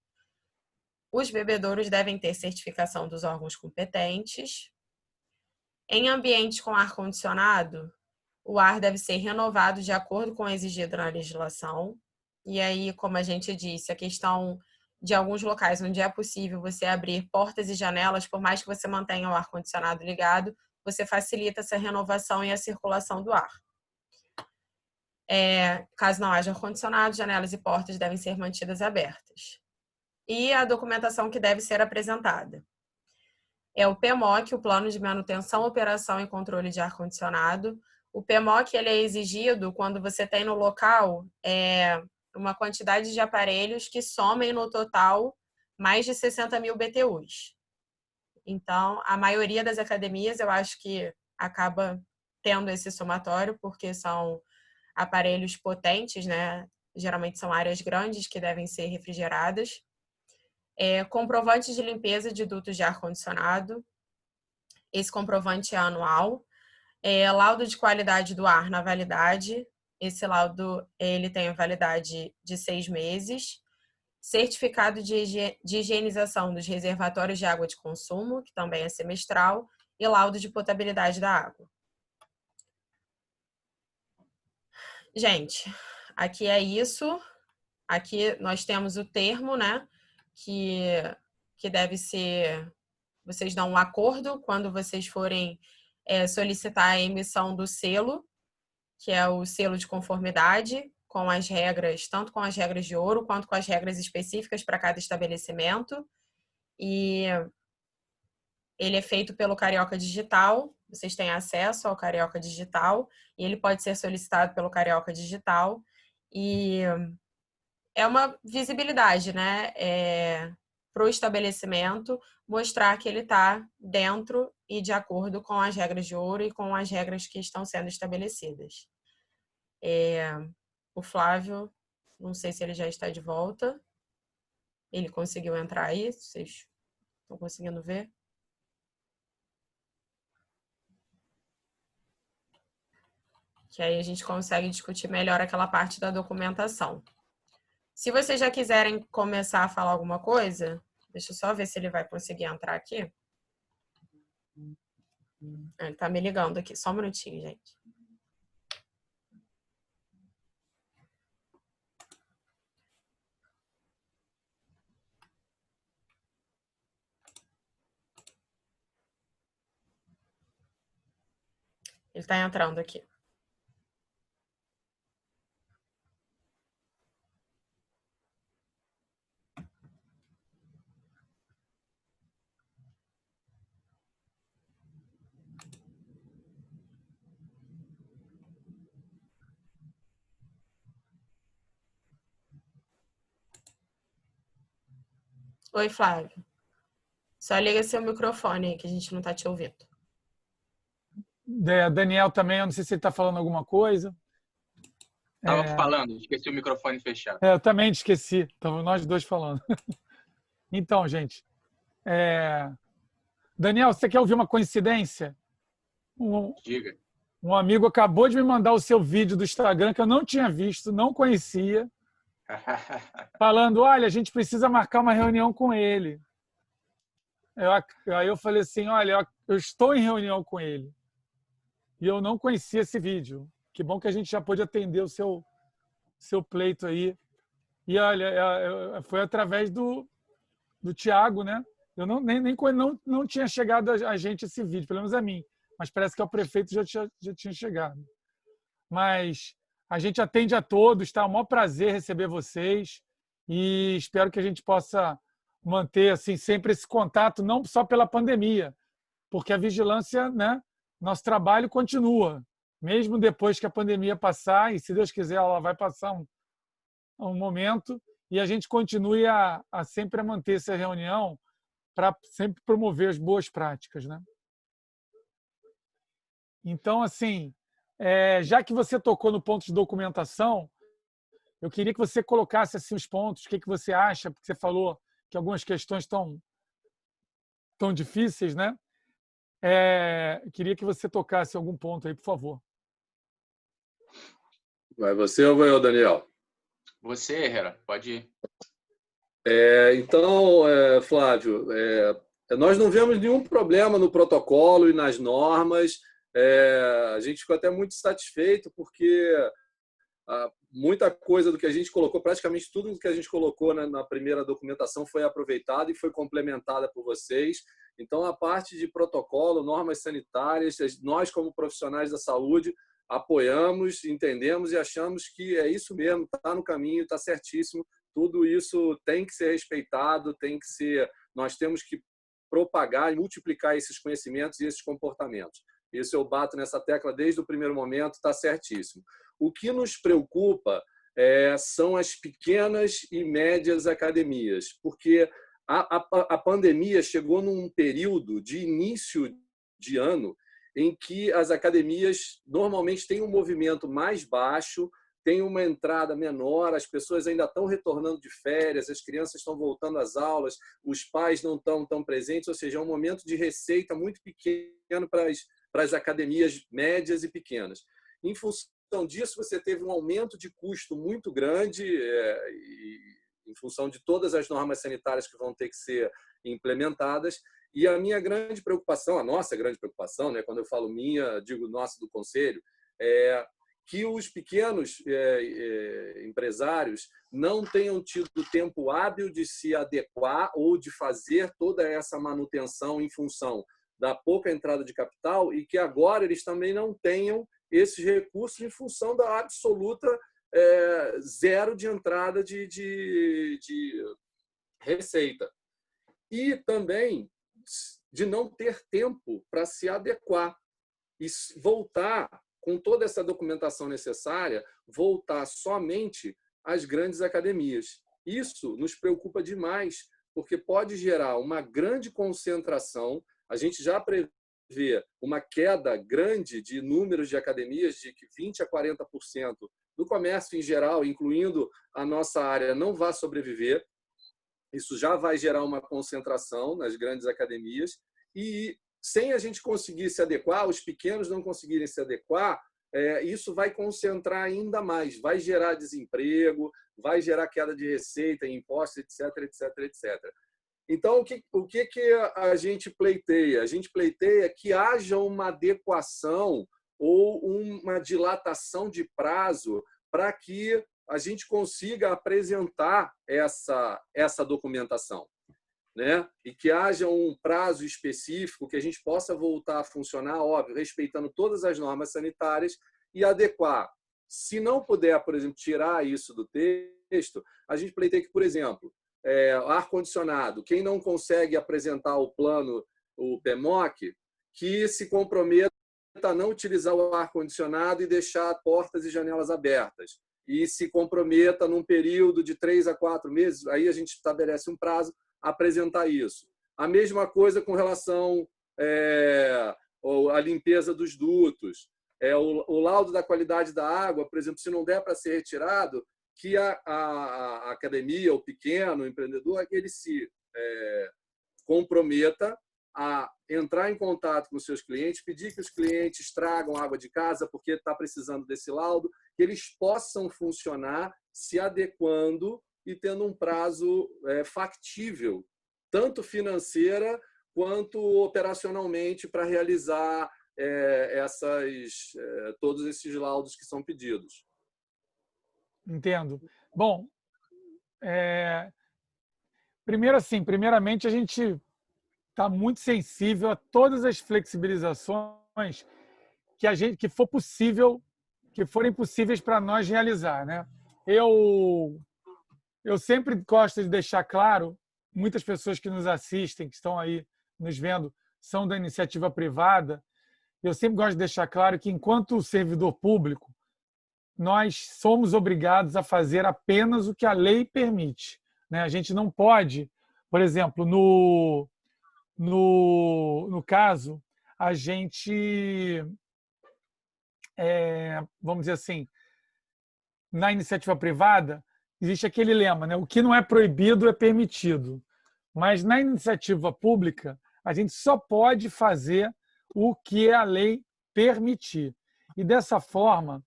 S2: Os bebedouros devem ter certificação dos órgãos competentes. Em ambientes com ar-condicionado, o ar deve ser renovado de acordo com o exigido na legislação. E aí, como a gente disse, a questão de alguns locais onde é possível você abrir portas e janelas, por mais que você mantenha o ar-condicionado ligado, você facilita essa renovação e a circulação do ar. Caso não haja ar-condicionado, janelas e portas devem ser mantidas abertas. E a documentação que deve ser apresentada. O PMOC, o Plano de Manutenção, Operação e Controle de Ar-Condicionado. O PMOC ele é exigido quando você tem no local uma quantidade de aparelhos que somem no total mais de 60 mil BTUs. Então, a maioria das academias, eu acho que acaba tendo esse somatório, porque são aparelhos potentes, né? Geralmente são áreas grandes que devem ser refrigeradas. Comprovante de limpeza de dutos de ar-condicionado. Esse comprovante é anual. Laudo de qualidade do ar na validade. Esse laudo ele tem a validade de 6 meses. Certificado de higienização dos reservatórios de água de consumo, que também é semestral, e laudo de potabilidade da água. Gente, aqui é isso. Aqui nós temos o termo, né? Que deve ser... Vocês dão um acordo quando vocês forem solicitar a emissão do selo, que é o selo de conformidade, com as regras, tanto com as regras de ouro, quanto com as regras específicas para cada estabelecimento. E ele é feito pelo Carioca Digital, vocês têm acesso ao Carioca Digital, e ele pode ser solicitado pelo Carioca Digital. E é uma visibilidade, né? Para o estabelecimento, mostrar que ele está dentro e de acordo com as regras de ouro e com as regras que estão sendo estabelecidas. O Flávio, não sei se ele já está de volta. Ele conseguiu entrar aí? Vocês estão conseguindo ver? Que aí a gente consegue discutir melhor aquela parte da documentação. Se vocês já quiserem começar a falar alguma coisa, deixa eu só ver se ele vai conseguir entrar aqui. Ele tá me ligando aqui, só um minutinho, gente. Ele tá entrando aqui. Oi, Flávio. Só liga seu microfone aí, que a gente não tá te ouvindo.
S1: Daniel também, eu não sei se ele está falando alguma coisa.
S4: Estava falando, esqueci o microfone fechado.
S1: Eu também esqueci, estamos nós dois falando. Então, gente, Daniel, você quer ouvir uma coincidência?
S4: Diga.
S1: Um amigo acabou de me mandar o seu vídeo do Instagram, que eu não tinha visto, não conhecia, falando, olha, a gente precisa marcar uma reunião com ele. Aí eu falei assim, olha, eu estou em reunião com ele. E eu não conhecia esse vídeo. Que bom que a gente já pôde atender o seu pleito aí. E olha, foi através do Tiago, né? Eu não tinha chegado a gente esse vídeo, pelo menos a mim. Mas parece que ao prefeito já tinha chegado. Mas a gente atende a todos, tá? É um maior prazer receber vocês. E espero que a gente possa manter assim, sempre esse contato, não só pela pandemia, porque a vigilância, né? Nosso trabalho continua. Mesmo depois que a pandemia passar, e se Deus quiser, ela vai passar um momento, e a gente continue sempre a manter essa reunião para sempre promover as boas práticas, né? Então, assim, já que você tocou no ponto de documentação, eu queria que você colocasse assim, os pontos, o que você acha, porque você falou que algumas questões estão tão difíceis, né? Queria que você tocasse algum ponto aí, por favor.
S5: Vai você ou vai eu, Daniel?
S4: Você, Herrera, pode ir.
S5: Então, Flávio, nós não vemos nenhum problema no protocolo e nas normas. A gente ficou até muito satisfeito porque muita coisa do que a gente colocou, praticamente tudo que a gente colocou na primeira documentação foi aproveitado e foi complementada por vocês. Então, a parte de protocolo, normas sanitárias, nós como profissionais da saúde apoiamos, entendemos e achamos que é isso mesmo, está no caminho, está certíssimo. Tudo isso tem que ser respeitado, nós temos que propagar e multiplicar esses conhecimentos e esses comportamentos. Isso eu bato nessa tecla desde o primeiro momento, está certíssimo. O que nos preocupa são as pequenas e médias academias, porque a pandemia chegou num período de início de ano em que as academias normalmente têm um movimento mais baixo, tem uma entrada menor, as pessoas ainda estão retornando de férias, as crianças estão voltando às aulas, os pais não estão tão presentes, ou seja, é um momento de receita muito pequeno para as academias médias e pequenas. Em função disso, você teve um aumento de custo muito grande, em função de todas as normas sanitárias que vão ter que ser implementadas. E a minha grande preocupação, a nossa grande preocupação, né, quando eu falo minha, digo nossa do Conselho, é que os pequenos empresários não tenham tido tempo hábil de se adequar ou de fazer toda essa manutenção em função da pouca entrada de capital e que agora eles também não tenham esses recursos em função da absoluta zero de entrada de receita. E também de não ter tempo para se adequar e voltar, com toda essa documentação necessária, voltar somente às grandes academias. Isso nos preocupa demais, porque pode gerar uma grande concentração. A gente já prevê uma queda grande de números de academias, de que 20% a 40% do comércio em geral, incluindo a nossa área, não vai sobreviver. Isso já vai gerar uma concentração nas grandes academias e, sem a gente conseguir se adequar, os pequenos não conseguirem se adequar, isso vai concentrar ainda mais, vai gerar desemprego, vai gerar queda de receita, impostos, etc, etc, etc. Então, o que a gente pleiteia? A gente pleiteia que haja uma adequação ou uma dilatação de prazo para que a gente consiga apresentar essa documentação, né? E que haja um prazo específico que a gente possa voltar a funcionar, óbvio, respeitando todas as normas sanitárias e adequar. Se não puder, por exemplo, tirar isso do texto, a gente pleiteia que, por exemplo, ar-condicionado, quem não consegue apresentar o plano, o PMOC, que se comprometa a não utilizar o ar-condicionado e deixar portas e janelas abertas. E se comprometa num período de 3 a 4 meses, aí a gente estabelece um prazo, a apresentar isso. A mesma coisa com relação à limpeza dos dutos. O laudo da qualidade da água, por exemplo, se não der para ser retirado, que a academia, o pequeno, o empreendedor, ele se comprometa a entrar em contato com os seus clientes, pedir que os clientes tragam água de casa porque está precisando desse laudo, que eles possam funcionar se adequando e tendo um prazo factível, tanto financeira quanto operacionalmente, para realizar todos esses laudos que são pedidos.
S1: Entendo. Bom, primeiramente, a gente está muito sensível a todas as flexibilizações que forem possíveis para nós realizar, né? Eu sempre gosto de deixar claro, muitas pessoas que nos assistem, que estão aí nos vendo, são da iniciativa privada. Eu sempre gosto de deixar claro que, enquanto servidor público, nós somos obrigados a fazer apenas o que a lei permite, né? A gente não pode, por exemplo, no caso, a gente, vamos dizer assim, na iniciativa privada, existe aquele lema, né? O que não é proibido é permitido. Mas na iniciativa pública, a gente só pode fazer o que a lei permitir. E dessa forma,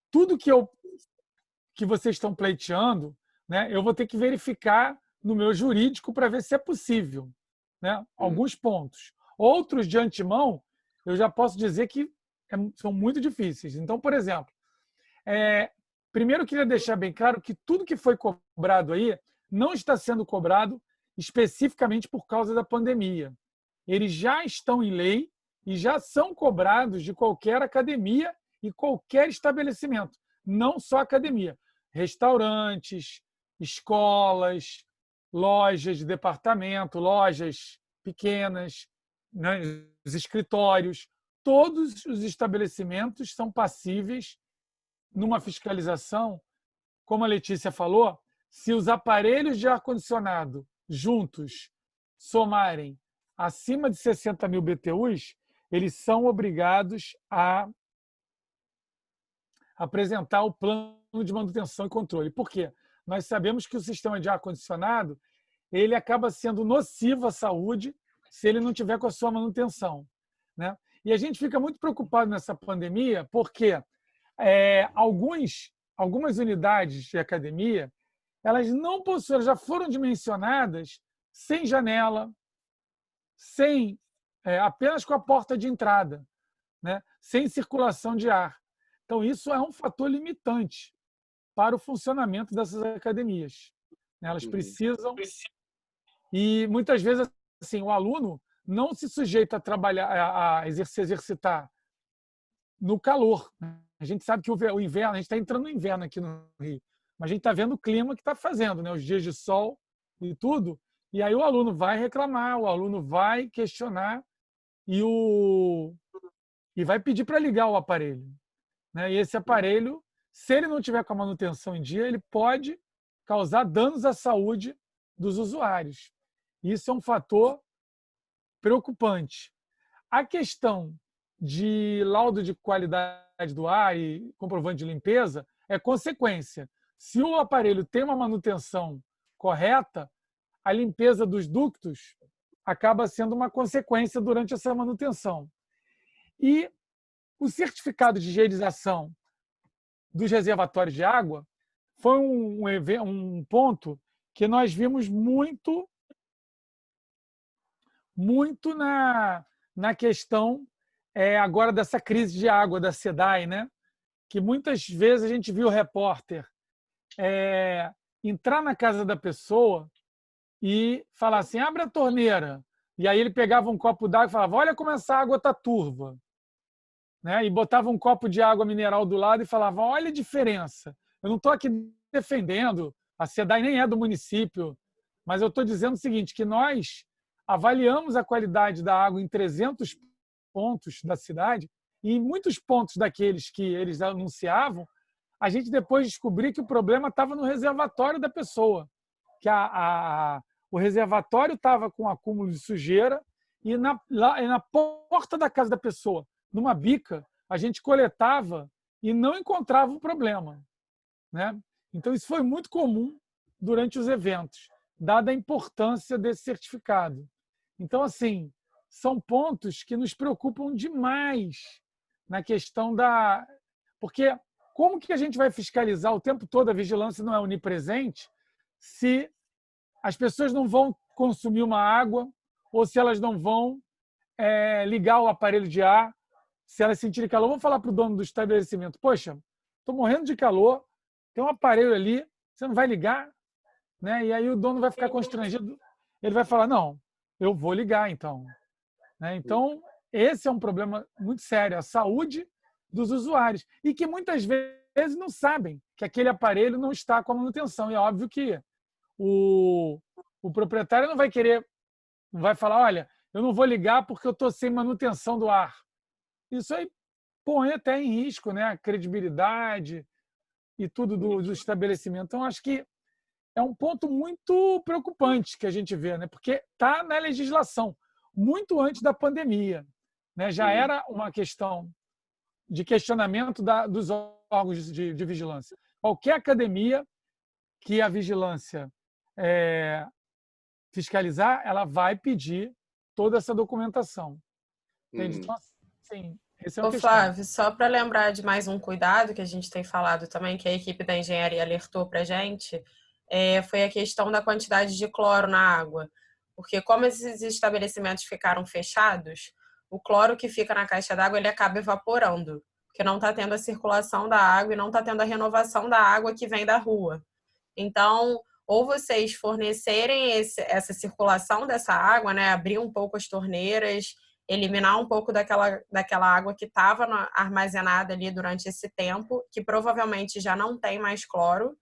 S1: tudo que vocês estão pleiteando, né, eu vou ter que verificar no meu jurídico para ver se é possível, né? Alguns pontos. Outros, de antemão, eu já posso dizer que são muito difíceis. Então, por exemplo, primeiro eu queria deixar bem claro que tudo que foi cobrado aí não está sendo cobrado especificamente por causa da pandemia. Eles já estão em lei e já são cobrados de qualquer academia e qualquer estabelecimento, não só academia. Restaurantes, escolas, lojas de departamento, lojas pequenas, né, os escritórios, todos os estabelecimentos são passíveis numa fiscalização, como a Letícia falou, se os aparelhos de ar-condicionado juntos somarem acima de 60 mil BTUs, eles são obrigados a apresentar o plano de manutenção e controle. Por quê? Nós sabemos que o sistema de ar-condicionado ele acaba sendo nocivo à saúde se ele não tiver com a sua manutenção, né? E a gente fica muito preocupado nessa pandemia porque algumas unidades de academia elas não possuem, elas já foram dimensionadas sem janela, apenas com a porta de entrada, né? Sem circulação de ar. Então, isso é um fator limitante para o funcionamento dessas academias. Elas precisam... E, muitas vezes, assim, o aluno não se sujeita a trabalhar, a se exercitar no calor. A gente sabe que o inverno, a gente está entrando no inverno aqui no Rio, mas a gente está vendo o clima que está fazendo, né? Os dias de sol e tudo. E aí o aluno vai reclamar, o aluno vai questionar e vai pedir para ligar o aparelho, né? E esse aparelho, se ele não tiver com a manutenção em dia, ele pode causar danos à saúde dos usuários. Isso é um fator preocupante. A questão de laudo de qualidade do ar e comprovante de limpeza é consequência. Se o aparelho tem uma manutenção correta, a limpeza dos ductos acaba sendo uma consequência durante essa manutenção. E o certificado de higienização dos reservatórios de água foi um ponto que nós vimos muito na questão agora dessa crise de água da SEDAI, né? Que muitas vezes a gente viu o repórter entrar na casa da pessoa e falar assim, abre a torneira. E aí ele pegava um copo d'água e falava, olha como essa água está turva. Né? E botava um copo de água mineral do lado e falava, olha a diferença. Eu não estou aqui defendendo, a SEDAI nem é do município, mas eu estou dizendo o seguinte, que nós avaliamos a qualidade da água em 300 pontos da cidade e em muitos pontos daqueles que eles anunciavam, a gente depois descobriu que o problema estava no reservatório da pessoa, que o reservatório estava com acúmulo de sujeira e na porta da casa da pessoa, numa bica, a gente coletava e não encontrava o problema, né? Então, isso foi muito comum durante os eventos, dada a importância desse certificado. Então, assim, são pontos que nos preocupam demais na questão da... Porque como que a gente vai fiscalizar o tempo todo, a vigilância não é onipresente, se as pessoas não vão consumir uma água ou se elas não vão ligar o aparelho de ar, se elas sentirem calor. Vou falar para o dono do estabelecimento, poxa, estou morrendo de calor, tem um aparelho ali, você não vai ligar? Né? E aí o dono vai ficar constrangido, ele vai falar, não, eu vou ligar então. Né? Então, esse é um problema muito sério, a saúde dos usuários, e que muitas vezes não sabem que aquele aparelho não está com a manutenção. E é óbvio que o proprietário não vai falar, olha, eu não vou ligar porque eu estou sem manutenção do ar. Isso aí põe até em risco, né, a credibilidade e tudo do estabelecimento. Então, acho que é um ponto muito preocupante que a gente vê, né? Porque está na legislação, muito antes da pandemia, né? Já era uma questão de questionamento dos órgãos de vigilância. Qualquer academia que a vigilância fiscalizar, ela vai pedir toda essa documentação. Entende? Então, assim, esse é
S2: Ô, Flávio, só para lembrar de mais um cuidado que a gente tem falado também, que a equipe da engenharia alertou para a gente, foi a questão da quantidade de cloro na água. Porque como esses estabelecimentos ficaram fechados, o cloro que fica na caixa d'água ele acaba evaporando, porque não está tendo a circulação da água e não está tendo a renovação da água que vem da rua. Então, ou vocês fornecerem essa circulação dessa água, né, abrir um pouco as torneiras, eliminar um pouco daquela água que estava armazenada ali durante esse tempo, que provavelmente já não tem mais cloro,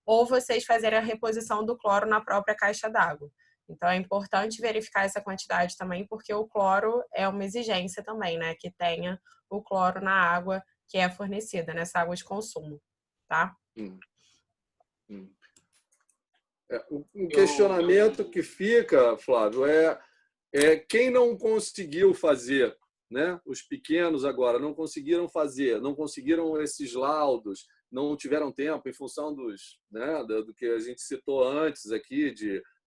S2: ou vocês fazerem a reposição do cloro na própria caixa d'água. Então, é importante verificar essa quantidade também, porque o cloro é uma exigência também, né? Que tenha o cloro na água que é fornecida, nessa água de consumo, tá?
S5: Um questionamento que fica, Flávio, quem não conseguiu fazer, né? Os pequenos agora não conseguiram fazer, não conseguiram esses laudos, não tiveram tempo em função do que a gente citou antes aqui,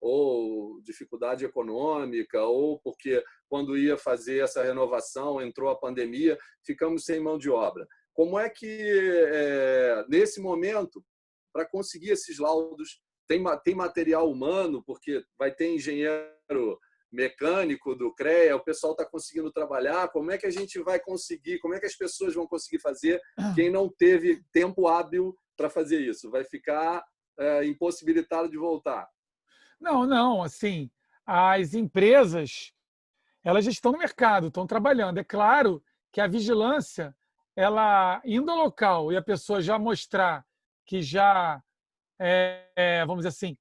S5: ou dificuldade econômica, ou porque quando ia fazer essa renovação entrou a pandemia, ficamos sem mão de obra. Como é que, nesse momento, para conseguir esses laudos, tem material humano, porque vai ter engenheiro mecânico do CREA, o pessoal está conseguindo trabalhar, como é que a gente vai conseguir, como é que as pessoas vão conseguir fazer quem não teve tempo hábil para fazer isso? Vai ficar impossibilitado de voltar?
S1: Não, assim, as empresas, elas já estão no mercado, estão trabalhando. É claro que a vigilância, ela indo ao local e a pessoa já mostrar que já, vamos dizer assim,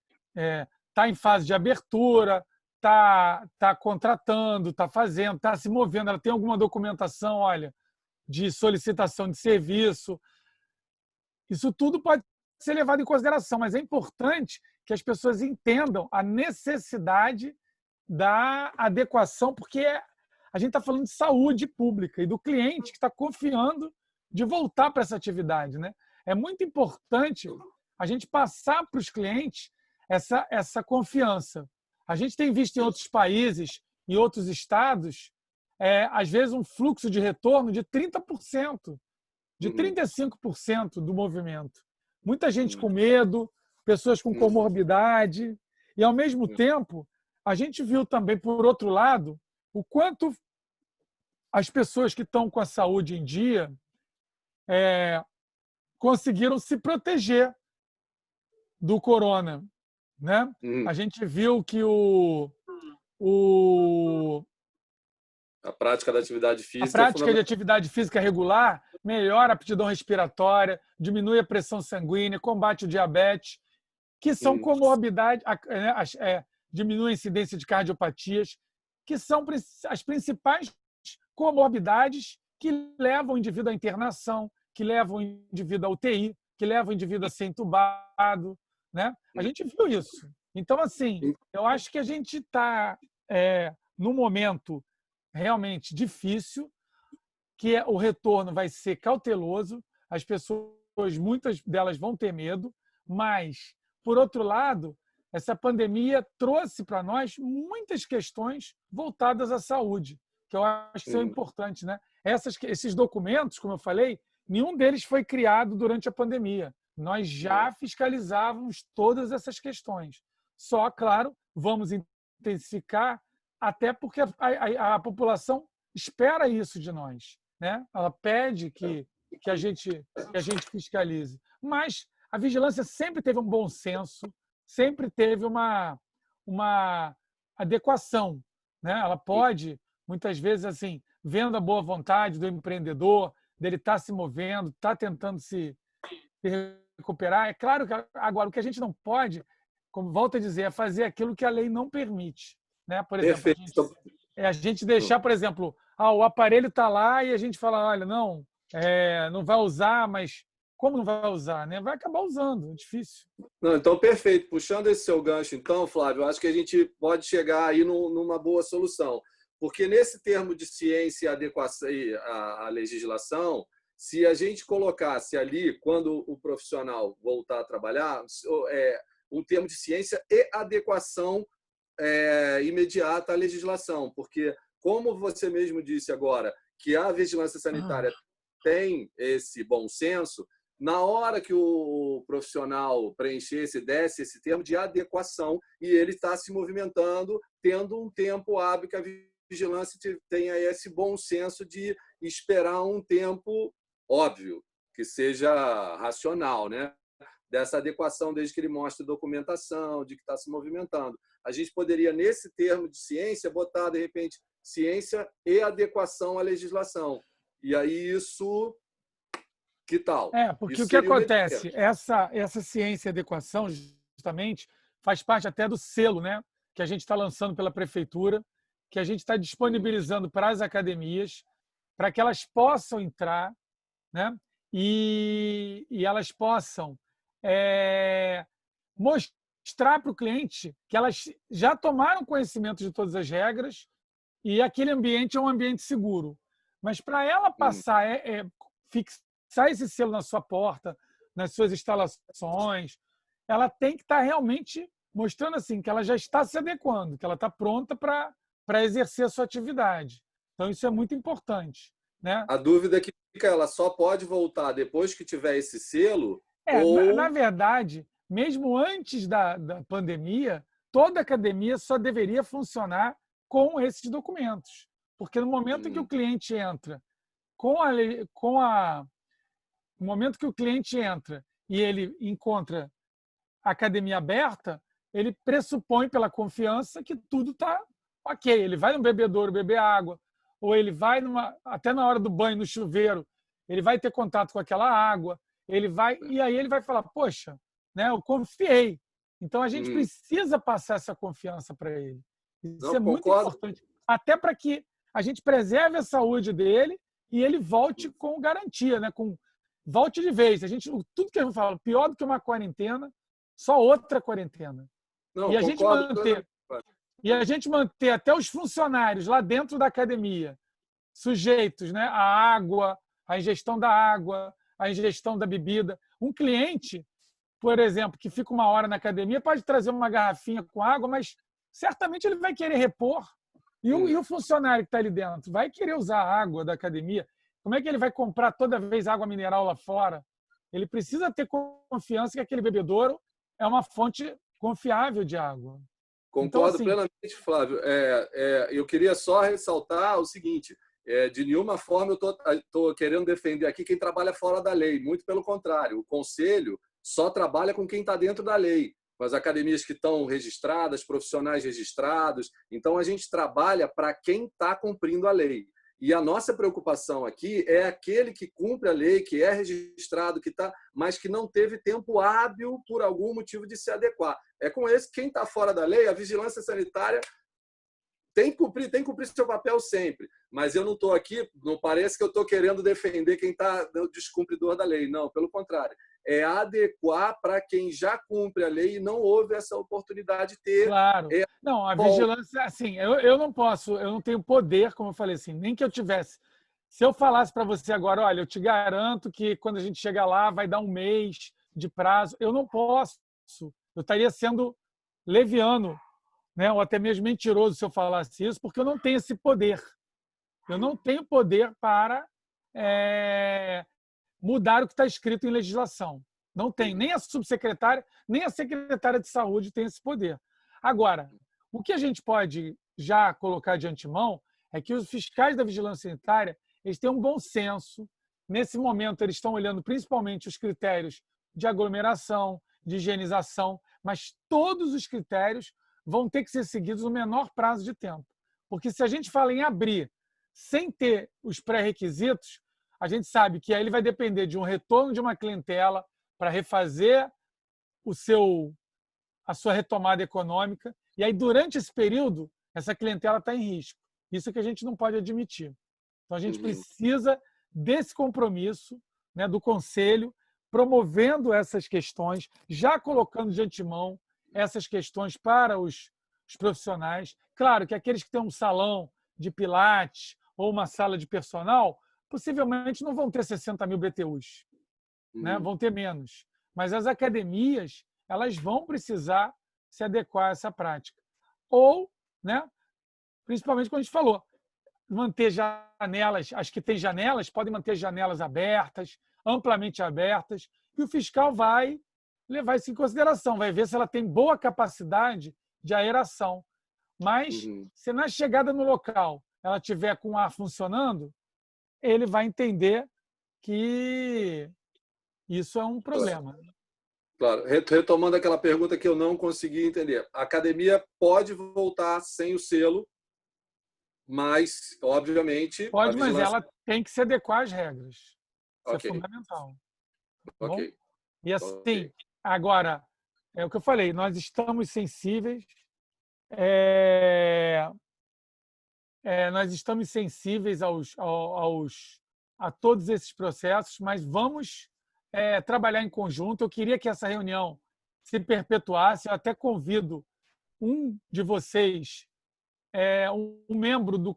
S1: está em fase de abertura, está contratando, está fazendo, está se movendo, ela tem alguma documentação, olha, de solicitação de serviço. Isso tudo pode ser levado em consideração, mas é importante que as pessoas entendam a necessidade da adequação, porque a gente está falando de saúde pública e do cliente que está confiando de voltar para essa atividade, né? É muito importante a gente passar para os clientes essa confiança. A gente tem visto em outros países, em outros estados, às vezes um fluxo de retorno de 30%, de 35% do movimento. Muita gente com medo, pessoas com comorbidade, e, ao mesmo tempo, a gente viu também, por outro lado, o quanto as pessoas que estão com a saúde em dia conseguiram se proteger do corona, né? A gente viu que
S5: a prática da atividade física,
S1: a prática de atividade física regular melhora a aptidão respiratória, diminui a pressão sanguínea, combate o diabetes, que são comorbidades, diminui a incidência de cardiopatias, que são as principais comorbidades que levam o indivíduo à internação, que levam o indivíduo à UTI, que levam o indivíduo a ser entubado, né? A gente viu isso. Então, assim, eu acho que a gente está num momento realmente difícil, que o retorno vai ser cauteloso, as pessoas, muitas delas vão ter medo, mas, por outro lado, essa pandemia trouxe para nós muitas questões voltadas à saúde, que eu acho que são importantes, né? Esses documentos, como eu falei, nenhum deles foi criado durante a pandemia. Nós já fiscalizávamos todas essas questões. Só, claro, vamos intensificar, até porque a população espera isso de nós, né? Ela pede que a gente fiscalize. Mas a vigilância sempre teve um bom senso, sempre teve uma adequação, né? Ela pode, muitas vezes, assim, vendo a boa vontade do empreendedor, dele estar se movendo, estar tentando se recuperar. É claro que agora o que a gente não pode, como volto a dizer, é fazer aquilo que a lei não permite, né? Por exemplo, a gente deixar, por exemplo, o aparelho está lá e a gente fala, olha, não vai usar, mas como não vai usar, né? Vai acabar usando, é difícil.
S5: Não, então, perfeito. Puxando esse seu gancho, então, Flávio, acho que a gente pode chegar aí numa boa solução. Porque nesse termo de ciência e adequação à legislação, se a gente colocasse ali, quando o profissional voltar a trabalhar, um termo de ciência e adequação imediata à legislação, porque, como você mesmo disse agora, que a vigilância sanitária tem esse bom senso, na hora que o profissional preenchesse, desse esse termo de adequação, e ele está se movimentando, tendo um tempo hábil que a vigilância tenha esse bom senso de esperar um tempo óbvio, que seja racional, né? Dessa adequação, desde que ele mostre documentação, de que está se movimentando. A gente poderia, nesse termo de ciência, botar, de repente, ciência e adequação à legislação. E aí isso... Que tal?
S1: Porque
S5: isso
S1: o que acontece? Essa ciência e adequação, justamente, faz parte até do selo, né? Que a gente está lançando pela prefeitura, que a gente está disponibilizando para as academias, para que elas possam entrar, né? E elas possam mostrar para o cliente que elas já tomaram conhecimento de todas as regras e aquele ambiente é um ambiente seguro. Mas para ela passar, fixar esse selo na sua porta, nas suas instalações, ela tem que estar realmente mostrando assim que ela já está se adequando, que ela está pronta para exercer a sua atividade. Então, isso é muito importante, né?
S5: A dúvida que fica, ela só pode voltar depois que tiver esse selo? Ou...
S1: Na verdade, mesmo antes da pandemia, toda academia só deveria funcionar com esses documentos. Porque no momento em que o cliente entra no momento que o cliente entra e ele encontra a academia aberta, ele pressupõe pela confiança que tudo está ok. Ele vai no bebedouro beber água, ou ele vai até na hora do banho, no chuveiro, ele vai ter contato com aquela água, e aí ele vai falar, poxa, né, eu confiei. Então a gente precisa passar essa confiança para ele. Isso é muito importante, até para que a gente preserve a saúde dele e ele volte com garantia, né? Volte de vez. Tudo que a gente fala, pior do que uma quarentena, só outra quarentena.
S5: Não,
S1: e a gente manter até os funcionários lá dentro da academia sujeitos, né, à água, à ingestão da água, à ingestão da bebida. Um cliente, por exemplo, que fica uma hora na academia, pode trazer uma garrafinha com água, mas certamente ele vai querer repor. E o funcionário que está ali dentro vai querer usar a água da academia. Como é que ele vai comprar toda vez água mineral lá fora? Ele precisa ter confiança que aquele bebedouro é uma fonte confiável de água.
S5: Concordo plenamente, Flávio. Eu queria só ressaltar o seguinte, de nenhuma forma eu estou querendo defender aqui quem trabalha fora da lei. Muito pelo contrário, o Conselho só trabalha com quem está dentro da lei, com as academias que estão registradas, profissionais registrados. Então, a gente trabalha para quem está cumprindo a lei. E a nossa preocupação aqui é aquele que cumpre a lei, que é registrado, mas que não teve tempo hábil por algum motivo de se adequar. É com esse, quem está fora da lei, a vigilância sanitária tem que cumprir seu papel sempre. Mas eu não estou aqui, não parece que eu estou querendo defender quem está o descumpridor da lei. Não, pelo contrário. É adequar para quem já cumpre a lei e não houve essa oportunidade de ter.
S1: Claro. Não, a vigilância, assim, eu não posso, eu não tenho poder, como eu falei assim, nem que eu tivesse. Se eu falasse para você agora, olha, eu te garanto que quando a gente chegar lá vai dar um mês de prazo, eu não posso. Eu estaria sendo leviano, né, ou até mesmo mentiroso se eu falasse isso, porque eu não tenho esse poder. Eu não tenho poder para mudar o que está escrito em legislação. Não tem. Nem a subsecretária, nem a secretária de saúde tem esse poder. Agora, o que a gente pode já colocar de antemão é que os fiscais da vigilância sanitária eles têm um bom senso. Nesse momento, eles estão olhando principalmente os critérios de aglomeração, de higienização, mas todos os critérios vão ter que ser seguidos no menor prazo de tempo. Porque se a gente fala em abrir sem ter os pré-requisitos, a gente sabe que aí ele vai depender de um retorno de uma clientela para refazer a sua retomada econômica. E aí, durante esse período, essa clientela está em risco. Isso que a gente não pode admitir. Então, a gente precisa desse compromisso, né, do Conselho promovendo essas questões, já colocando de antemão essas questões para os profissionais. Claro que aqueles que têm um salão de pilates ou uma sala de personal, possivelmente não vão ter 60 mil BTUs, né? Vão ter menos. Mas as academias, elas vão precisar se adequar a essa prática. Ou, né, principalmente quando a gente falou, manter janelas, as que têm janelas, podem manter janelas abertas, amplamente abertas, e o fiscal vai levar isso em consideração, vai ver se ela tem boa capacidade de aeração. Mas, se na chegada no local ela tiver com o ar funcionando, ele vai entender que isso é um problema.
S5: Claro. Retomando aquela pergunta que eu não consegui entender. A academia pode voltar sem o selo, mas, obviamente...
S1: Pode, mas ela tem que se adequar às regras. Isso é fundamental. Tá bom? E assim, agora, é o que eu falei, nós estamos sensíveis, nós estamos sensíveis a todos esses processos, mas vamos trabalhar em conjunto. Eu queria que essa reunião se perpetuasse. Eu até convido um de vocês, um membro do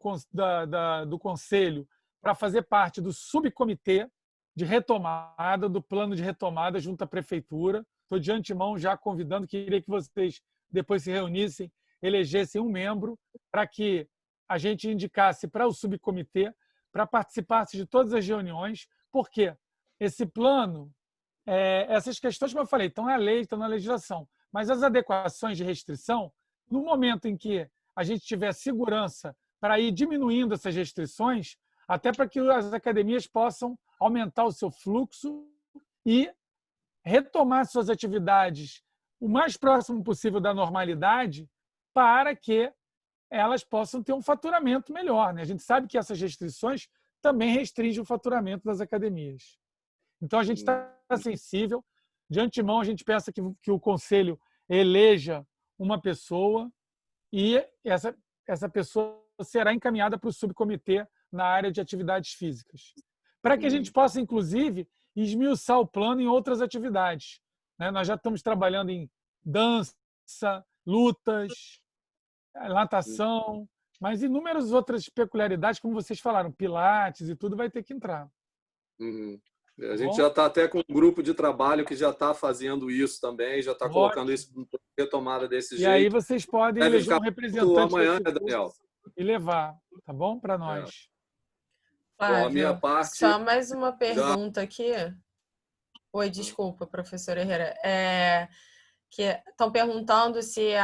S1: Conselho, para fazer parte do subcomitê de retomada, do plano de retomada junto à Prefeitura. Estou de antemão já convidando, queria que vocês depois se reunissem, elegessem um membro para que a gente indicasse para o subcomitê, para participar de todas as reuniões, porque esse plano, essas questões, como eu falei, estão na lei, estão na legislação, mas as adequações de restrição, no momento em que a gente tiver segurança para ir diminuindo essas restrições, até para que as academias possam aumentar o seu fluxo e retomar suas atividades o mais próximo possível da normalidade, para que elas possam ter um faturamento melhor, né? A gente sabe que essas restrições também restringem o faturamento das academias. Então, a gente está sensível. De antemão, a gente peça que o Conselho eleja uma pessoa e essa pessoa será encaminhada para o subcomitê na área de atividades físicas, para que a gente possa, inclusive, esmiuçar o plano em outras atividades, né? Nós já estamos trabalhando em dança, lutas, natação, mas inúmeras outras peculiaridades, como vocês falaram, pilates e tudo vai ter que entrar.
S5: A gente já está até com um grupo de trabalho que já está fazendo isso também, já está colocando isso em retomada desse jeito.
S1: E aí vocês podem eleger um representante
S5: amanhã, né, Daniel?
S1: E levar, tá bom? Para nós.
S2: Flávio,
S5: a minha parte,
S2: só mais uma pergunta aqui. Oi, desculpa, professor Herrera. Que estão perguntando se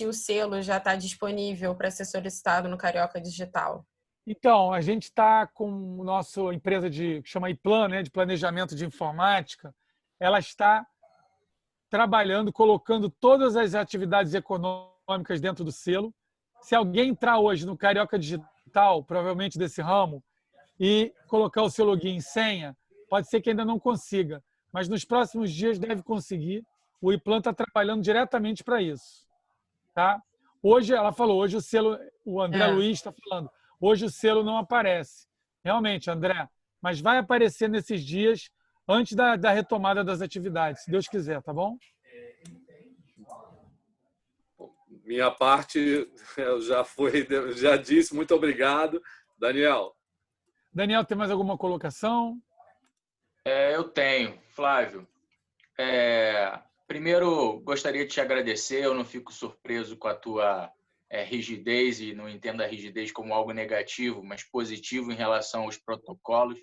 S2: o selo já está disponível para ser solicitado no Carioca Digital.
S1: Então, a gente está com a nossa empresa que chama iPlan, né, de planejamento de informática. Ela está trabalhando, colocando todas as atividades econômicas dentro do selo. Se alguém entrar hoje no Carioca Digital, provavelmente desse ramo, e colocar o seu login e senha, pode ser que ainda não consiga, mas nos próximos dias deve conseguir. O iPlan está trabalhando diretamente para isso. Tá? Hoje, ela falou, hoje o selo, o André Luiz está falando, hoje o selo não aparece. Realmente, André, mas vai aparecer nesses dias antes da retomada das atividades, se Deus quiser, tá bom?
S5: Minha parte já disse, muito obrigado. Daniel.
S1: Daniel, tem mais alguma colocação?
S4: Eu tenho, Flávio. Primeiro, gostaria de te agradecer. Eu não fico surpreso com a tua rigidez e não entendo a rigidez como algo negativo, mas positivo em relação aos protocolos.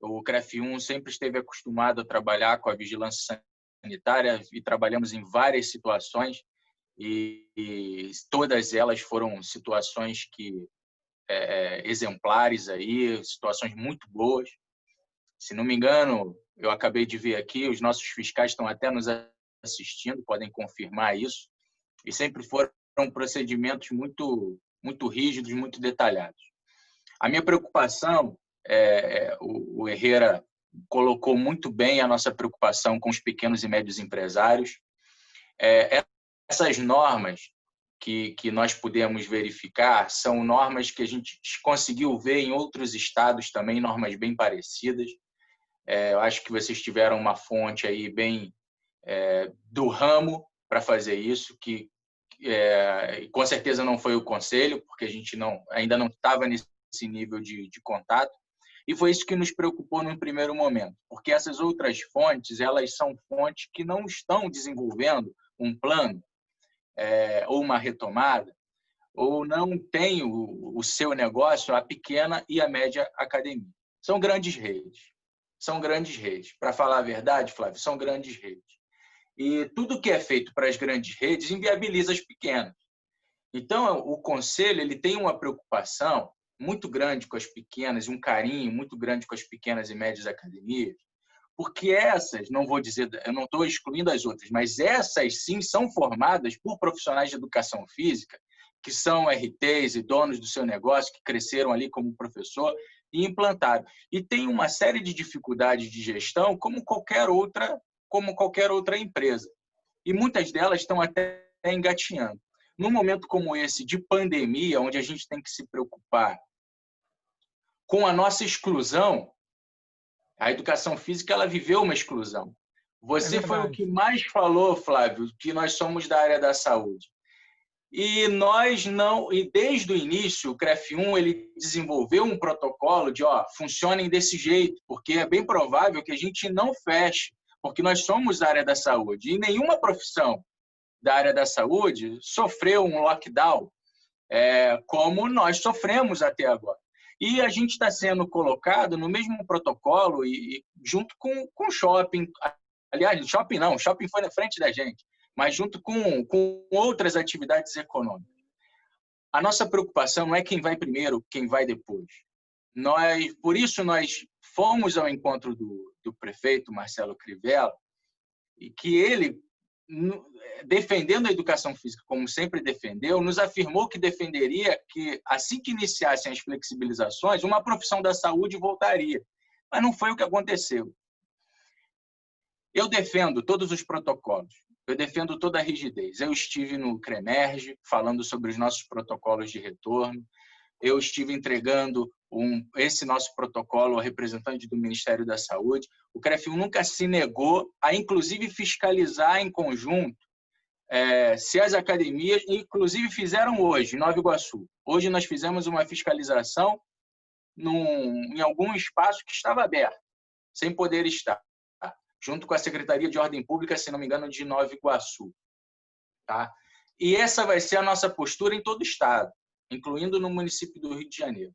S4: O CREF1 sempre esteve acostumado a trabalhar com a vigilância sanitária e trabalhamos em várias situações e todas elas foram situações exemplares aí, situações muito boas. Se não me engano, eu acabei de ver aqui, os nossos fiscais estão até nos assistindo, podem confirmar isso, e sempre foram procedimentos muito, muito rígidos, muito detalhados. A minha preocupação, o Herrera colocou muito bem a nossa preocupação com os pequenos e médios empresários. Essas normas que nós pudemos verificar são normas que a gente conseguiu ver em outros estados também, normas bem parecidas. Eu acho que vocês tiveram uma fonte aí bem do ramo para fazer isso, que com certeza não foi o conselho, porque a gente ainda não estava nesse nível de contato, e foi isso que nos preocupou no primeiro momento, porque essas outras fontes, elas são fontes que não estão desenvolvendo um plano ou uma retomada, ou não tem o seu negócio, a pequena e a média academia. São grandes redes. São grandes redes. Para falar a verdade, Flávio, são grandes redes. E tudo que é feito para as grandes redes inviabiliza as pequenas. Então, o Conselho ele tem uma preocupação muito grande com as pequenas, um carinho muito grande com as pequenas e médias academias, porque essas, não vou dizer, eu não estou excluindo as outras, mas essas sim são formadas por profissionais de educação física, que são RTs e donos do seu negócio, que cresceram ali como professor e implantaram. E tem uma série de dificuldades de gestão, como qualquer outra empresa. E muitas delas estão até engatinhando. Num momento como esse de pandemia, onde a gente tem que se preocupar com a nossa exclusão, a educação física ela viveu uma exclusão. Você foi o que mais falou, Flávio, que nós somos da área da saúde. E nós não, e desde o início, o CREF1 ele desenvolveu um protocolo de, funcionem desse jeito, porque é bem provável que a gente não feche, porque nós somos da área da saúde. E nenhuma profissão da área da saúde sofreu um lockdown como nós sofremos até agora. E a gente está sendo colocado no mesmo protocolo e junto com o shopping. Aliás, shopping não, o shopping foi na frente da gente, mas junto com outras atividades econômicas. A nossa preocupação não é quem vai primeiro, quem vai depois. Por isso, nós fomos ao encontro do prefeito, Marcelo Crivella, e que ele, defendendo a educação física, como sempre defendeu, nos afirmou que defenderia que, assim que iniciassem as flexibilizações, uma profissão da saúde voltaria. Mas não foi o que aconteceu. Eu defendo todos os protocolos, eu defendo toda a rigidez. Eu estive no CREMERGE falando sobre os nossos protocolos de retorno, eu estive entregando esse nosso protocolo ao representante do Ministério da Saúde. O CREF1 nunca se negou a, inclusive, fiscalizar em conjunto se as academias, inclusive fizeram hoje, em Nova Iguaçu. Hoje nós fizemos uma fiscalização em algum espaço que estava aberto, sem poder estar, junto com a Secretaria de Ordem Pública, se não me engano, de Nova Iguaçu. Tá? E essa vai ser a nossa postura em todo o estado, incluindo no município do Rio de Janeiro.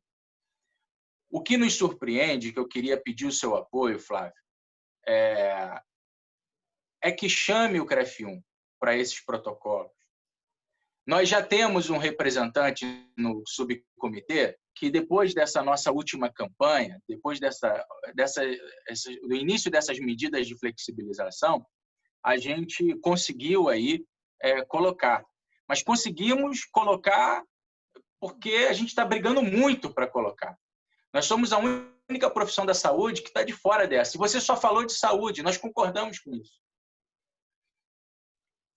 S4: O que nos surpreende, que eu queria pedir o seu apoio, Flávio, é que chame o CREF1 para esses protocolos. Nós já temos um representante no subcomitê que, depois dessa nossa última campanha, depois do início dessas medidas de flexibilização, a gente conseguiu aí colocar. Mas conseguimos colocar porque a gente está brigando muito para colocar. Nós somos a única profissão da saúde que está de fora dessa. E você só falou de saúde, nós concordamos com isso.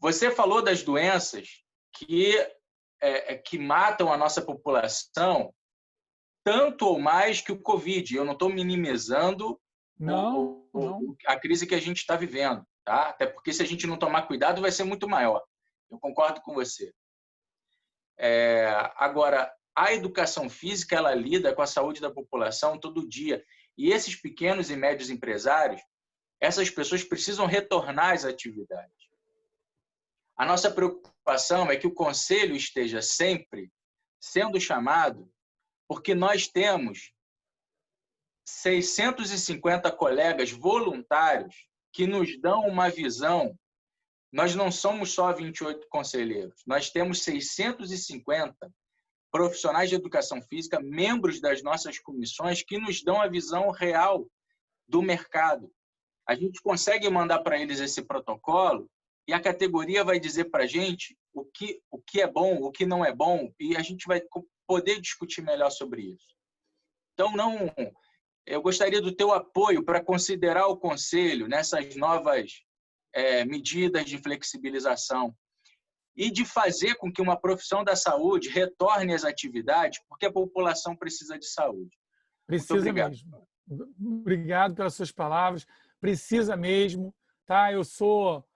S4: Você falou das doenças que matam a nossa população tanto ou mais que o Covid. Eu não estou minimizando a crise que a gente está vivendo, tá? Até porque se a gente não tomar cuidado vai ser muito maior. Eu concordo com você. Agora, a educação física ela lida com a saúde da população todo dia. E esses pequenos e médios empresários, essas pessoas precisam retornar às atividades. A nossa preocupação é que o conselho esteja sempre sendo chamado, porque nós temos 650 colegas voluntários que nos dão uma visão. Nós não somos só 28 conselheiros, nós temos 650 profissionais de educação física, membros das nossas comissões, que nos dão a visão real do mercado. A gente consegue mandar para eles esse protocolo e a categoria vai dizer para a gente o que é bom, o que não é bom, e a gente vai poder discutir melhor sobre isso. Então, eu gostaria do teu apoio para considerar o Conselho nessas novas medidas de flexibilização e de fazer com que uma profissão da saúde retorne às atividades, porque a população precisa de saúde.
S1: Precisa mesmo.
S6: Obrigado pelas suas palavras. Precisa mesmo, tá? Eu sou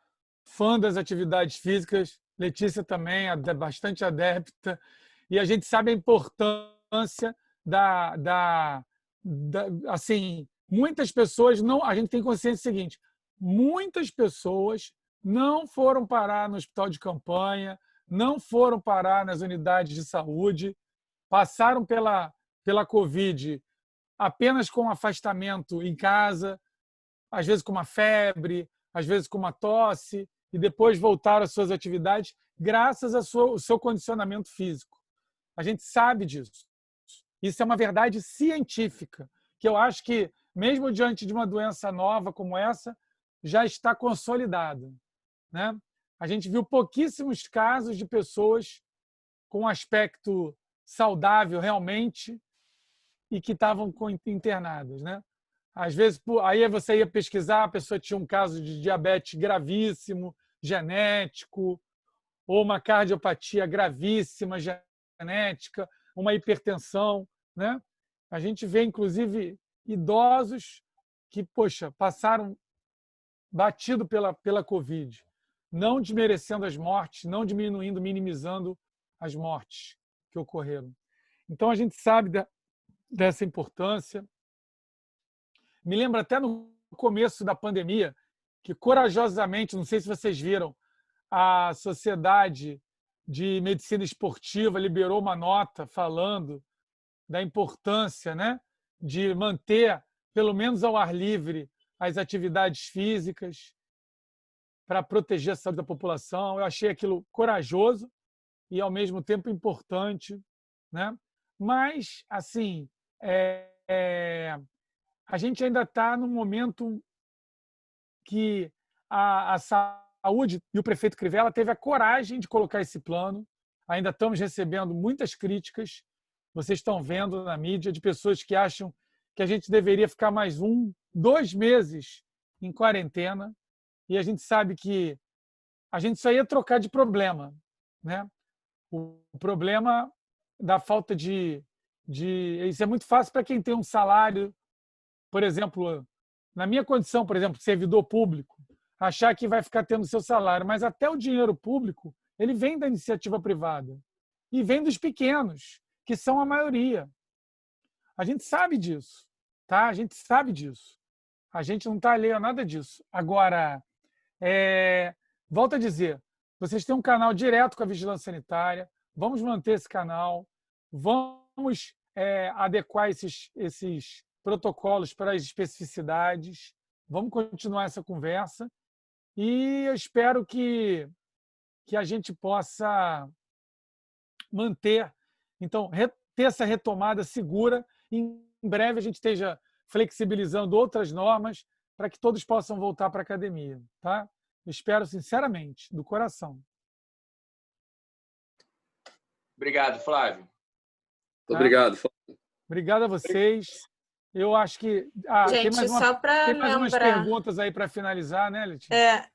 S6: fã das atividades físicas, Letícia também é bastante adepta, e a gente sabe a importância assim, muitas pessoas não, a gente tem consciência do seguinte, muitas pessoas não foram parar no hospital de campanha, não foram parar nas unidades de saúde, passaram pela Covid apenas com afastamento em casa, às vezes com uma febre, às vezes com uma tosse, e depois voltaram às suas atividades graças ao seu condicionamento físico. A gente sabe disso. Isso é uma verdade científica, que eu acho que, mesmo diante de uma doença nova como essa, já está consolidada, né? A gente viu pouquíssimos casos de pessoas com aspecto saudável realmente e que estavam internadas, né? Às vezes, aí você ia pesquisar, a pessoa tinha um caso de diabetes gravíssimo, genético, ou uma cardiopatia gravíssima, genética, uma hipertensão, né? A gente vê, inclusive, idosos que, poxa, passaram batido pela Covid, não desmerecendo as mortes, não diminuindo, minimizando as mortes que ocorreram. Então, a gente sabe dessa importância. Me lembro até no começo da pandemia, que corajosamente, não sei se vocês viram, a Sociedade de Medicina Esportiva liberou uma nota falando da importância, né, de manter, pelo menos ao ar livre, as atividades físicas para proteger a saúde da população. Eu achei aquilo corajoso e, ao mesmo tempo, importante, né? Mas, assim, a gente ainda está num momento que a saúde e o prefeito Crivella teve a coragem de colocar esse plano. Ainda estamos recebendo muitas críticas, vocês estão vendo na mídia, de pessoas que acham que a gente deveria ficar mais 2 meses em quarentena, e a gente sabe que a gente só ia trocar de problema, né? O problema da falta de... Isso é muito fácil para quem tem um salário, por exemplo, na minha condição, por exemplo, servidor público, achar que vai ficar tendo seu salário, mas até o dinheiro público, ele vem da iniciativa privada e vem dos pequenos, que são a maioria. A gente sabe disso, tá? A gente sabe disso. A gente não está alheio a nada disso. Agora, volto a dizer, vocês têm um canal direto com a Vigilância Sanitária, vamos manter esse canal, vamos adequar esses protocolos para as especificidades, vamos continuar essa conversa e eu espero que a gente possa manter, então, ter essa retomada segura. Em breve a gente esteja flexibilizando outras normas para que todos possam voltar para a academia, tá? Eu espero sinceramente, do coração.
S4: Obrigado, Flávio.
S5: Muito obrigado,
S6: Flávio. Obrigado a vocês. Eu acho que...
S2: gente, só para
S6: tem mais umas perguntas aí para finalizar, né, Letícia?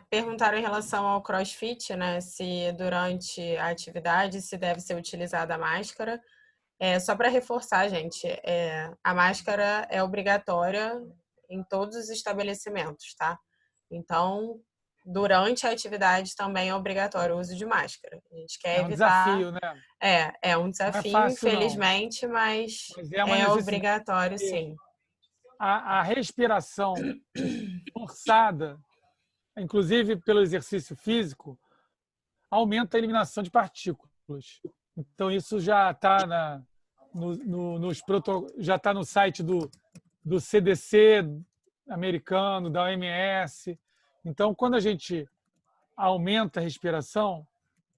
S2: Perguntaram em relação ao CrossFit, né? Se durante a atividade se deve ser utilizada a máscara. Só para reforçar, gente, a máscara é obrigatória em todos os estabelecimentos, tá? Então, durante a atividade também é obrigatório o uso de máscara. A gente quer evitar...
S6: desafio, né?
S2: É um desafio,
S6: não é fácil,
S2: infelizmente, mas é obrigatório, sim.
S6: A respiração forçada, inclusive pelo exercício físico, aumenta a eliminação de partículas. Então, isso já está já está no site do CDC americano, da OMS. Então, quando a gente aumenta a respiração,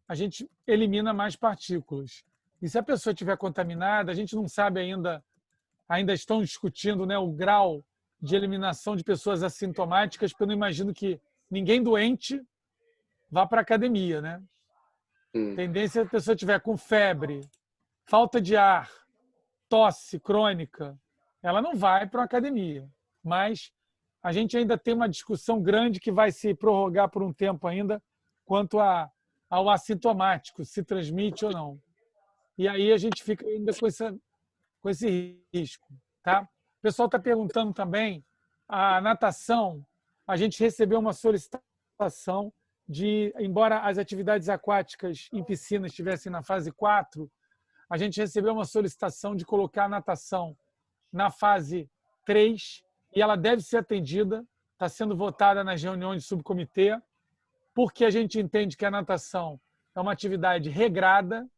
S6: a gente elimina mais partículas. E se a pessoa estiver contaminada, a gente não sabe ainda estão discutindo, né, o grau de eliminação de pessoas assintomáticas, porque eu não imagino que ninguém doente vá para a academia, né? Tendência é a pessoa estiver com febre, falta de ar, tosse crônica, ela não vai para a academia. Mas a gente ainda tem uma discussão grande que vai se prorrogar por um tempo ainda quanto ao assintomático, se transmite ou não. E aí a gente fica ainda com esse risco, tá? pessoal está perguntando também, a natação, a gente recebeu uma solicitação de, embora as atividades aquáticas em piscina estivessem na fase 4, a gente recebeu uma solicitação de colocar a natação na fase 3 e ela deve ser atendida, está sendo votada nas reuniões de subcomitê, porque a gente entende que a natação é uma atividade regrada,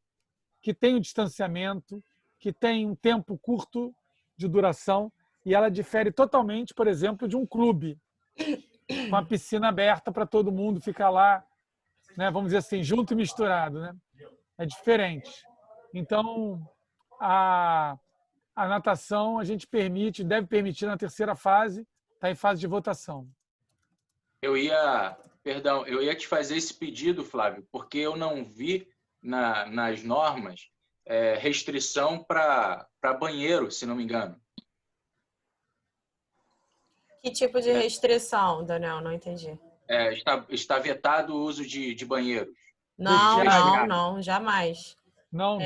S6: que tem o distanciamento, que tem um tempo curto de duração e ela difere totalmente, por exemplo, de um clube com a piscina aberta para todo mundo ficar lá, né, vamos dizer assim, junto e misturado, né? É diferente. Então, a natação a gente deve permitir na terceira fase, está em fase de votação.
S4: Eu ia te fazer esse pedido, Flávio, porque eu não vi nas normas restrição para banheiro, se não me engano.
S2: Que tipo de restrição, Daniel? Não entendi.
S4: Está vetado o uso de banheiro.
S2: Não, jamais.
S6: Não.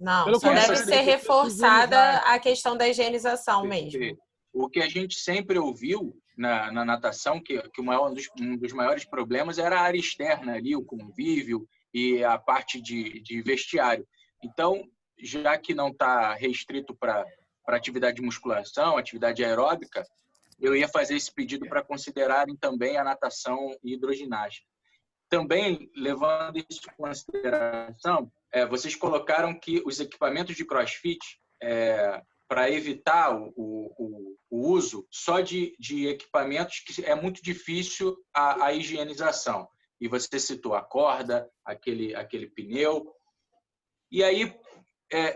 S2: Não, só deve ser reforçada a questão da higienização mesmo.
S4: O que a gente sempre ouviu na natação, que um dos maiores problemas era a área externa ali, o convívio e a parte de vestiário. Então, já que não está restrito para atividade de musculação, atividade aeróbica, eu ia fazer esse pedido para considerarem também a natação e hidroginástica. Também, levando isso em consideração, vocês colocaram que os equipamentos de CrossFit, para evitar o uso só de equipamentos que é muito difícil a higienização. E você citou a corda, aquele pneu. E aí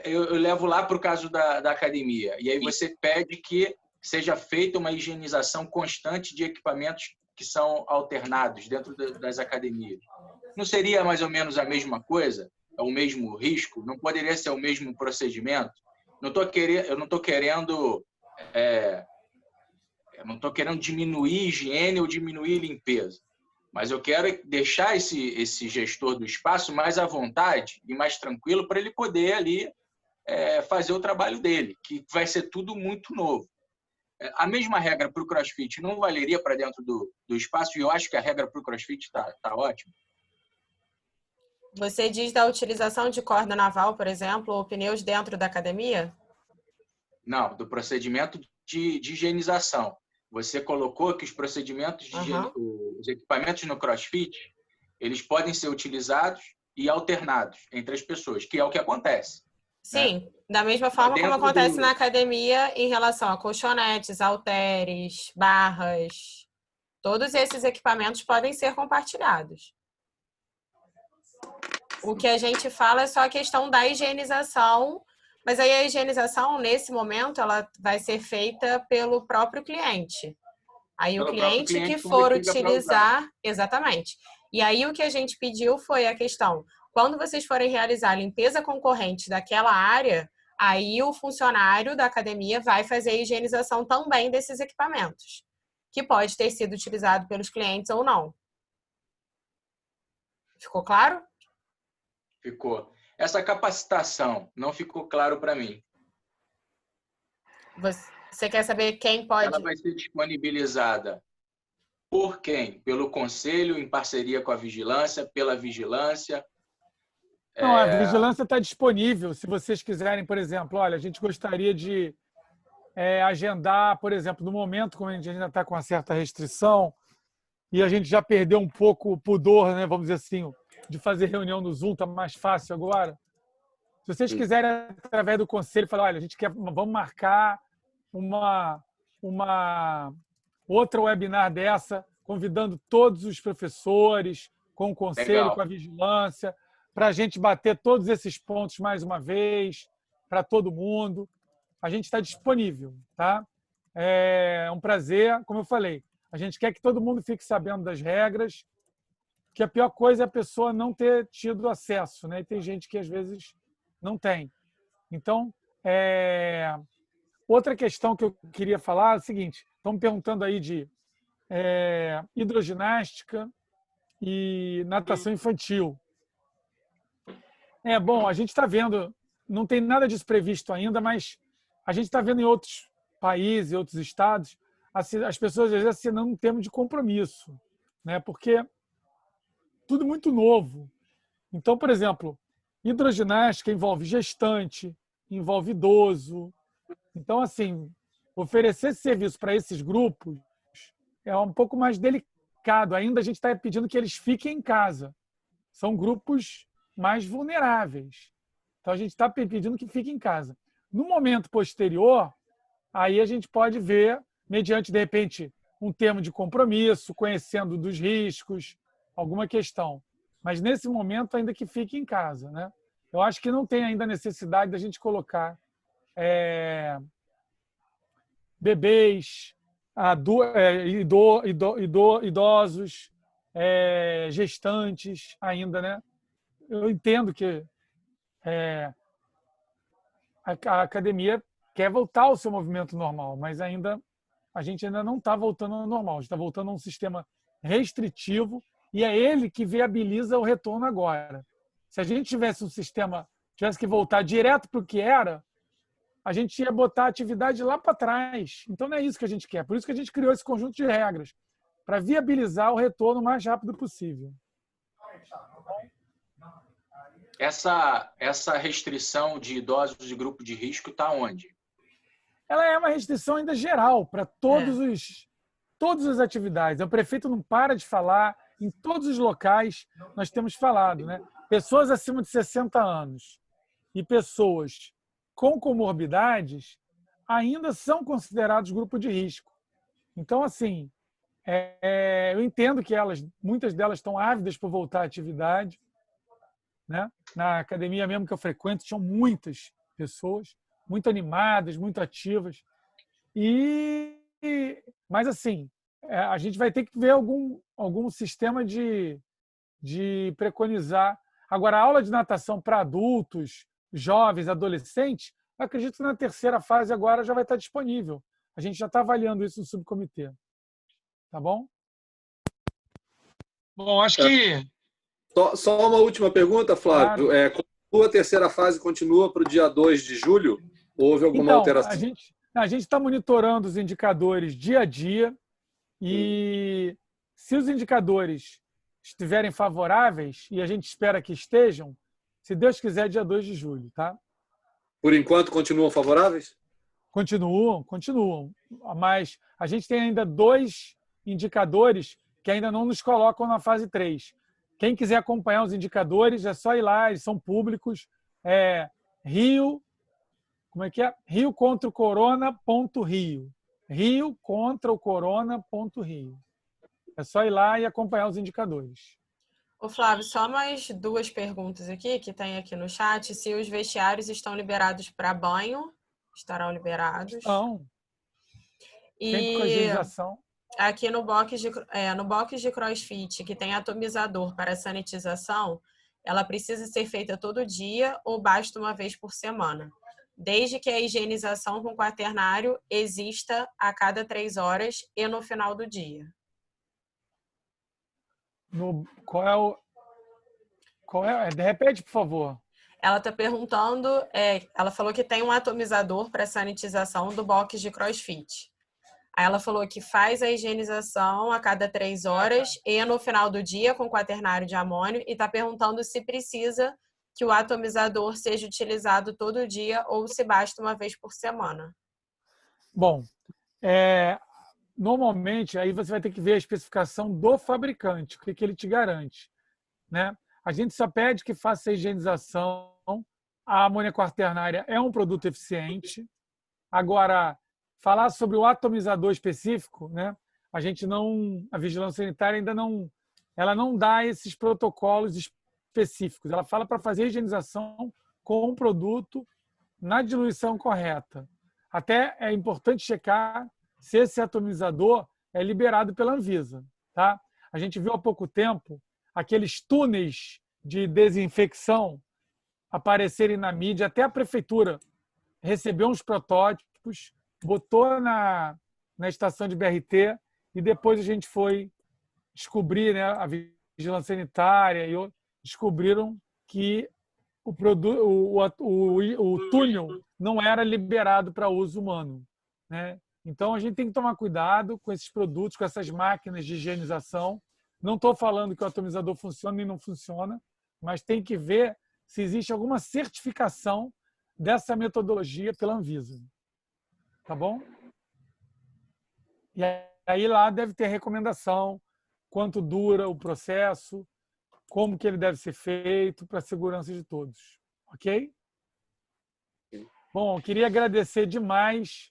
S4: eu levo lá para o caso da academia. E aí você pede que seja feita uma higienização constante de equipamentos que são alternados dentro das academias. Não seria mais ou menos a mesma coisa? É o mesmo risco? Não poderia ser o mesmo procedimento? Eu não estou querendo diminuir higiene ou diminuir limpeza, mas eu quero deixar esse gestor do espaço mais à vontade e mais tranquilo para ele poder ali fazer o trabalho dele, que vai ser tudo muito novo. A mesma regra para o CrossFit não valeria para dentro do espaço, e eu acho que a regra para o CrossFit está ótima.
S2: Você diz da utilização de corda naval, por exemplo, ou pneus dentro da academia?
S4: Não, do procedimento de higienização. Você colocou que os procedimentos os equipamentos no CrossFit, eles podem ser utilizados e alternados entre as pessoas, que é o que acontece.
S2: Sim, né? Da mesma forma como acontece na academia em relação a colchonetes, halteres, barras. Todos esses equipamentos podem ser compartilhados. O que a gente fala é só a questão da higienização, mas aí a higienização, nesse momento, ela vai ser feita pelo próprio cliente. Aí o cliente que for utilizar... Exatamente. E aí o que a gente pediu foi a questão, quando vocês forem realizar a limpeza concorrente daquela área, aí o funcionário da academia vai fazer a higienização também desses equipamentos, que pode ter sido utilizado pelos clientes ou não. Ficou claro?
S4: Ficou. Essa capacitação não ficou claro para mim.
S2: Você quer saber quem pode...
S4: Ela vai ser disponibilizada por quem? Pelo conselho, em parceria com a vigilância, pela vigilância?
S6: Não, a vigilância está disponível. Se vocês quiserem, por exemplo, olha, a gente gostaria de agendar, por exemplo, no momento como a gente ainda está com uma certa restrição e a gente já perdeu um pouco o pudor, né, vamos dizer assim, de fazer reunião no Zoom, está mais fácil agora. Se vocês quiserem, através do conselho, falar, olha, vamos marcar uma outra webinar dessa, convidando todos os professores, com o conselho, legal, com a vigilância, para a gente bater todos esses pontos mais uma vez, para todo mundo. A gente está disponível, tá? É um prazer, como eu falei, a gente quer que todo mundo fique sabendo das regras, que a pior coisa é a pessoa não ter tido acesso, né? E tem gente que às vezes não tem. Então, outra questão que eu queria falar é o seguinte, estão me perguntando aí de hidroginástica e natação infantil. Bom, a gente está vendo, não tem nada disso previsto ainda, mas a gente está vendo em outros país e outros estados, as pessoas às vezes assinam um termo de compromisso, né? Porque tudo muito novo. Então, por exemplo, hidroginástica envolve gestante, envolve idoso. Então, assim, oferecer esse serviço para esses grupos é um pouco mais delicado. Ainda a gente está pedindo que eles fiquem em casa. São grupos mais vulneráveis. Então, a gente está pedindo que fiquem em casa. No momento posterior, aí a gente pode ver, mediante, de repente, um termo de compromisso, conhecendo dos riscos, alguma questão. Mas, nesse momento, ainda que fique em casa, né? Eu acho que não tem ainda necessidade da gente colocar bebês, idosos, gestantes ainda, né? Eu entendo que a academia quer voltar ao seu movimento normal, mas a gente ainda não está voltando ao normal. A gente está voltando a um sistema restritivo e é ele que viabiliza o retorno agora. Se a gente tivesse um sistema, tivesse que voltar direto para o que era, a gente ia botar a atividade lá para trás. Então não é isso que a gente quer. Por isso que a gente criou esse conjunto de regras, para viabilizar o retorno o mais rápido possível.
S4: Essa restrição de idosos de grupo de risco está onde?
S6: Ela é uma restrição ainda geral para todas as atividades. O prefeito não para de falar, em todos os locais nós temos falado, né? Pessoas acima de 60 anos e pessoas com comorbidades ainda são considerados grupo de risco. Então, assim, eu entendo que muitas delas estão ávidas por voltar à atividade, né? Na academia mesmo que eu frequento, tinham muitas pessoas, muito animadas, muito ativas. Mas, assim, a gente vai ter que ver algum sistema de preconizar. Agora, a aula de natação para adultos, jovens, adolescentes, eu acredito que na terceira fase agora já vai estar disponível. A gente já está avaliando isso no subcomitê. Tá bom? Bom, acho que...
S5: Só uma última pergunta, Flávio.
S6: Claro.
S5: A terceira fase continua para o dia 2 de julho? Houve alguma alteração?
S6: A gente está monitorando os indicadores dia a dia e se os indicadores estiverem favoráveis, e a gente espera que estejam, se Deus quiser, dia 2 de julho, tá?
S5: Por enquanto, continuam favoráveis?
S6: Continuam. Mas a gente tem ainda 2 indicadores que ainda não nos colocam na fase 3. Quem quiser acompanhar os indicadores, é só ir lá, eles são públicos. Rio contra o corona.rio. Rio contra o corona.rio. É só ir lá e acompanhar os indicadores.
S2: Ô, Flávio, só mais 2 perguntas aqui, que tem aqui no chat. Se os vestiários estão liberados para banho, estarão liberados.
S6: Não.
S2: E
S6: com a higienização.
S2: Aqui no box de CrossFit, que tem atomizador para sanitização, ela precisa ser feita todo dia ou basta uma vez por semana, desde que a higienização com quaternário exista a cada 3 horas e no final do dia.
S6: Repete, por favor.
S2: Ela está perguntando, ela falou que tem um atomizador para sanitização do box de CrossFit. Aí ela falou que faz a higienização a cada 3 horas e no final do dia com quaternário de amônio e está perguntando se precisa que o atomizador seja utilizado todo dia ou se basta uma vez por semana.
S6: Bom, normalmente aí você vai ter que ver a especificação do fabricante, o que ele te garante, né? A gente só pede que faça a higienização. A amônia quaternária é um produto eficiente. Agora, falar sobre o atomizador específico, né? A vigilância sanitária ainda não dá esses protocolos específicos. Ela fala para fazer a higienização com um produto na diluição correta. Até é importante checar se esse atomizador é liberado pela Anvisa, tá? A gente viu há pouco tempo aqueles túneis de desinfecção aparecerem na mídia, até a prefeitura recebeu uns protótipos, botou na estação de BRT e depois a gente foi descobrir, né, a vigilância sanitária e descobriram que o túnel não era liberado para uso humano, né? Então, a gente tem que tomar cuidado com esses produtos, com essas máquinas de higienização. Não estou falando que o atomizador funciona e não funciona, mas tem que ver se existe alguma certificação dessa metodologia pela Anvisa. Tá bom? E aí lá deve ter recomendação, quanto dura o processo, como que ele deve ser feito para a segurança de todos. Ok? Bom, eu queria agradecer demais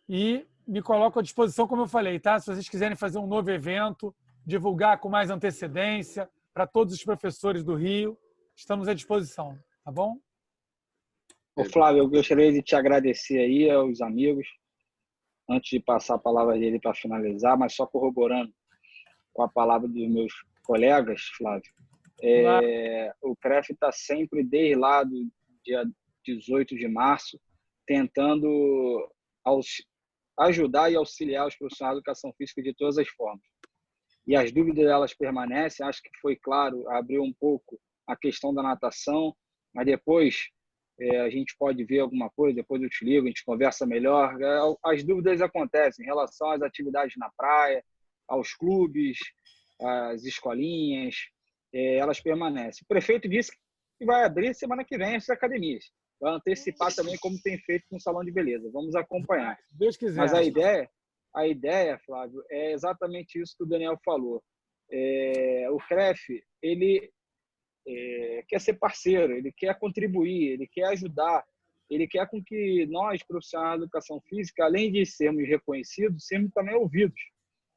S6: e me coloco à disposição, como eu falei, tá? Se vocês quiserem fazer um novo evento, divulgar com mais antecedência para todos os professores do Rio, estamos à disposição, tá bom?
S3: Ô, Flávio, eu gostaria de te agradecer aí aos amigos, antes de passar a palavra dele para finalizar, mas só corroborando com a palavra dos meus colegas, Flávio. O CREF está sempre, desde lá do dia 18 de março, tentando ajudar e auxiliar os profissionais de educação física de todas as formas. E as dúvidas, elas permanecem. Acho que foi claro, abriu um pouco a questão da natação, mas depois a gente pode ver alguma coisa, depois eu te ligo, a gente conversa melhor. As dúvidas acontecem em relação às atividades na praia, aos clubes, às escolinhas, elas permanecem. O prefeito disse que vai abrir semana que vem as academias. Vai antecipar também como tem feito com o salão de beleza. Vamos acompanhar.
S6: Se Deus quiser.
S3: Mas a ideia, Flávio, é exatamente isso que o Daniel falou. O CREF, ele quer ser parceiro, ele quer contribuir, ele quer ajudar, ele quer com que nós, profissionais de educação física, além de sermos reconhecidos, sermos também ouvidos.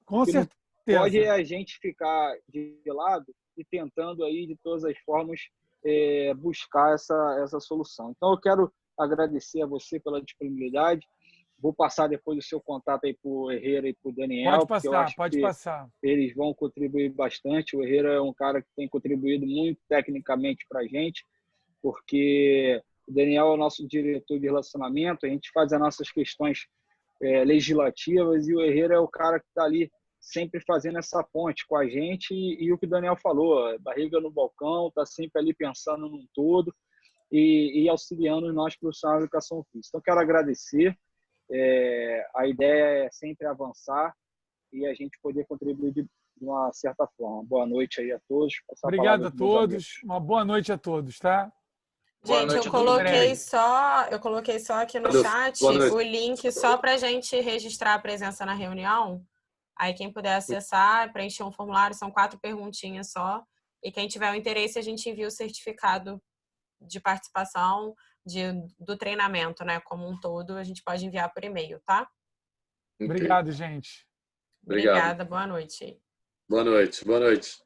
S6: Com certeza.
S3: Pode a gente ficar de lado e tentando aí de todas as formas buscar essa solução. Então eu quero agradecer a você pela disponibilidade. Vou passar depois o seu contato aí para o Herrera e para o Daniel.
S6: Pode passar.
S3: Eles vão contribuir bastante. O Herrera é um cara que tem contribuído muito tecnicamente para a gente, porque o Daniel é o nosso diretor de relacionamento, a gente faz as nossas questões legislativas e o Herrera é o cara que está ali sempre fazendo essa ponte com a gente e o que o Daniel falou, barriga no balcão, está sempre ali pensando num todo e auxiliando nós profissionais de educação física. Então, quero agradecer. A ideia é sempre avançar e a gente poder contribuir de uma certa forma. Boa noite aí a todos.
S6: Obrigado a todos. Uma boa noite a todos, tá?
S2: Gente, eu coloquei só aqui no chat o link só para a gente registrar a presença na reunião. Aí quem puder acessar, preencher um formulário, são 4 perguntinhas só. E quem tiver o interesse, a gente envia o certificado de participação do treinamento, né? Como um todo, a gente pode enviar por e-mail, tá?
S6: Obrigado, gente.
S2: Obrigada, boa noite.
S5: Boa noite.
S6: Boa noite.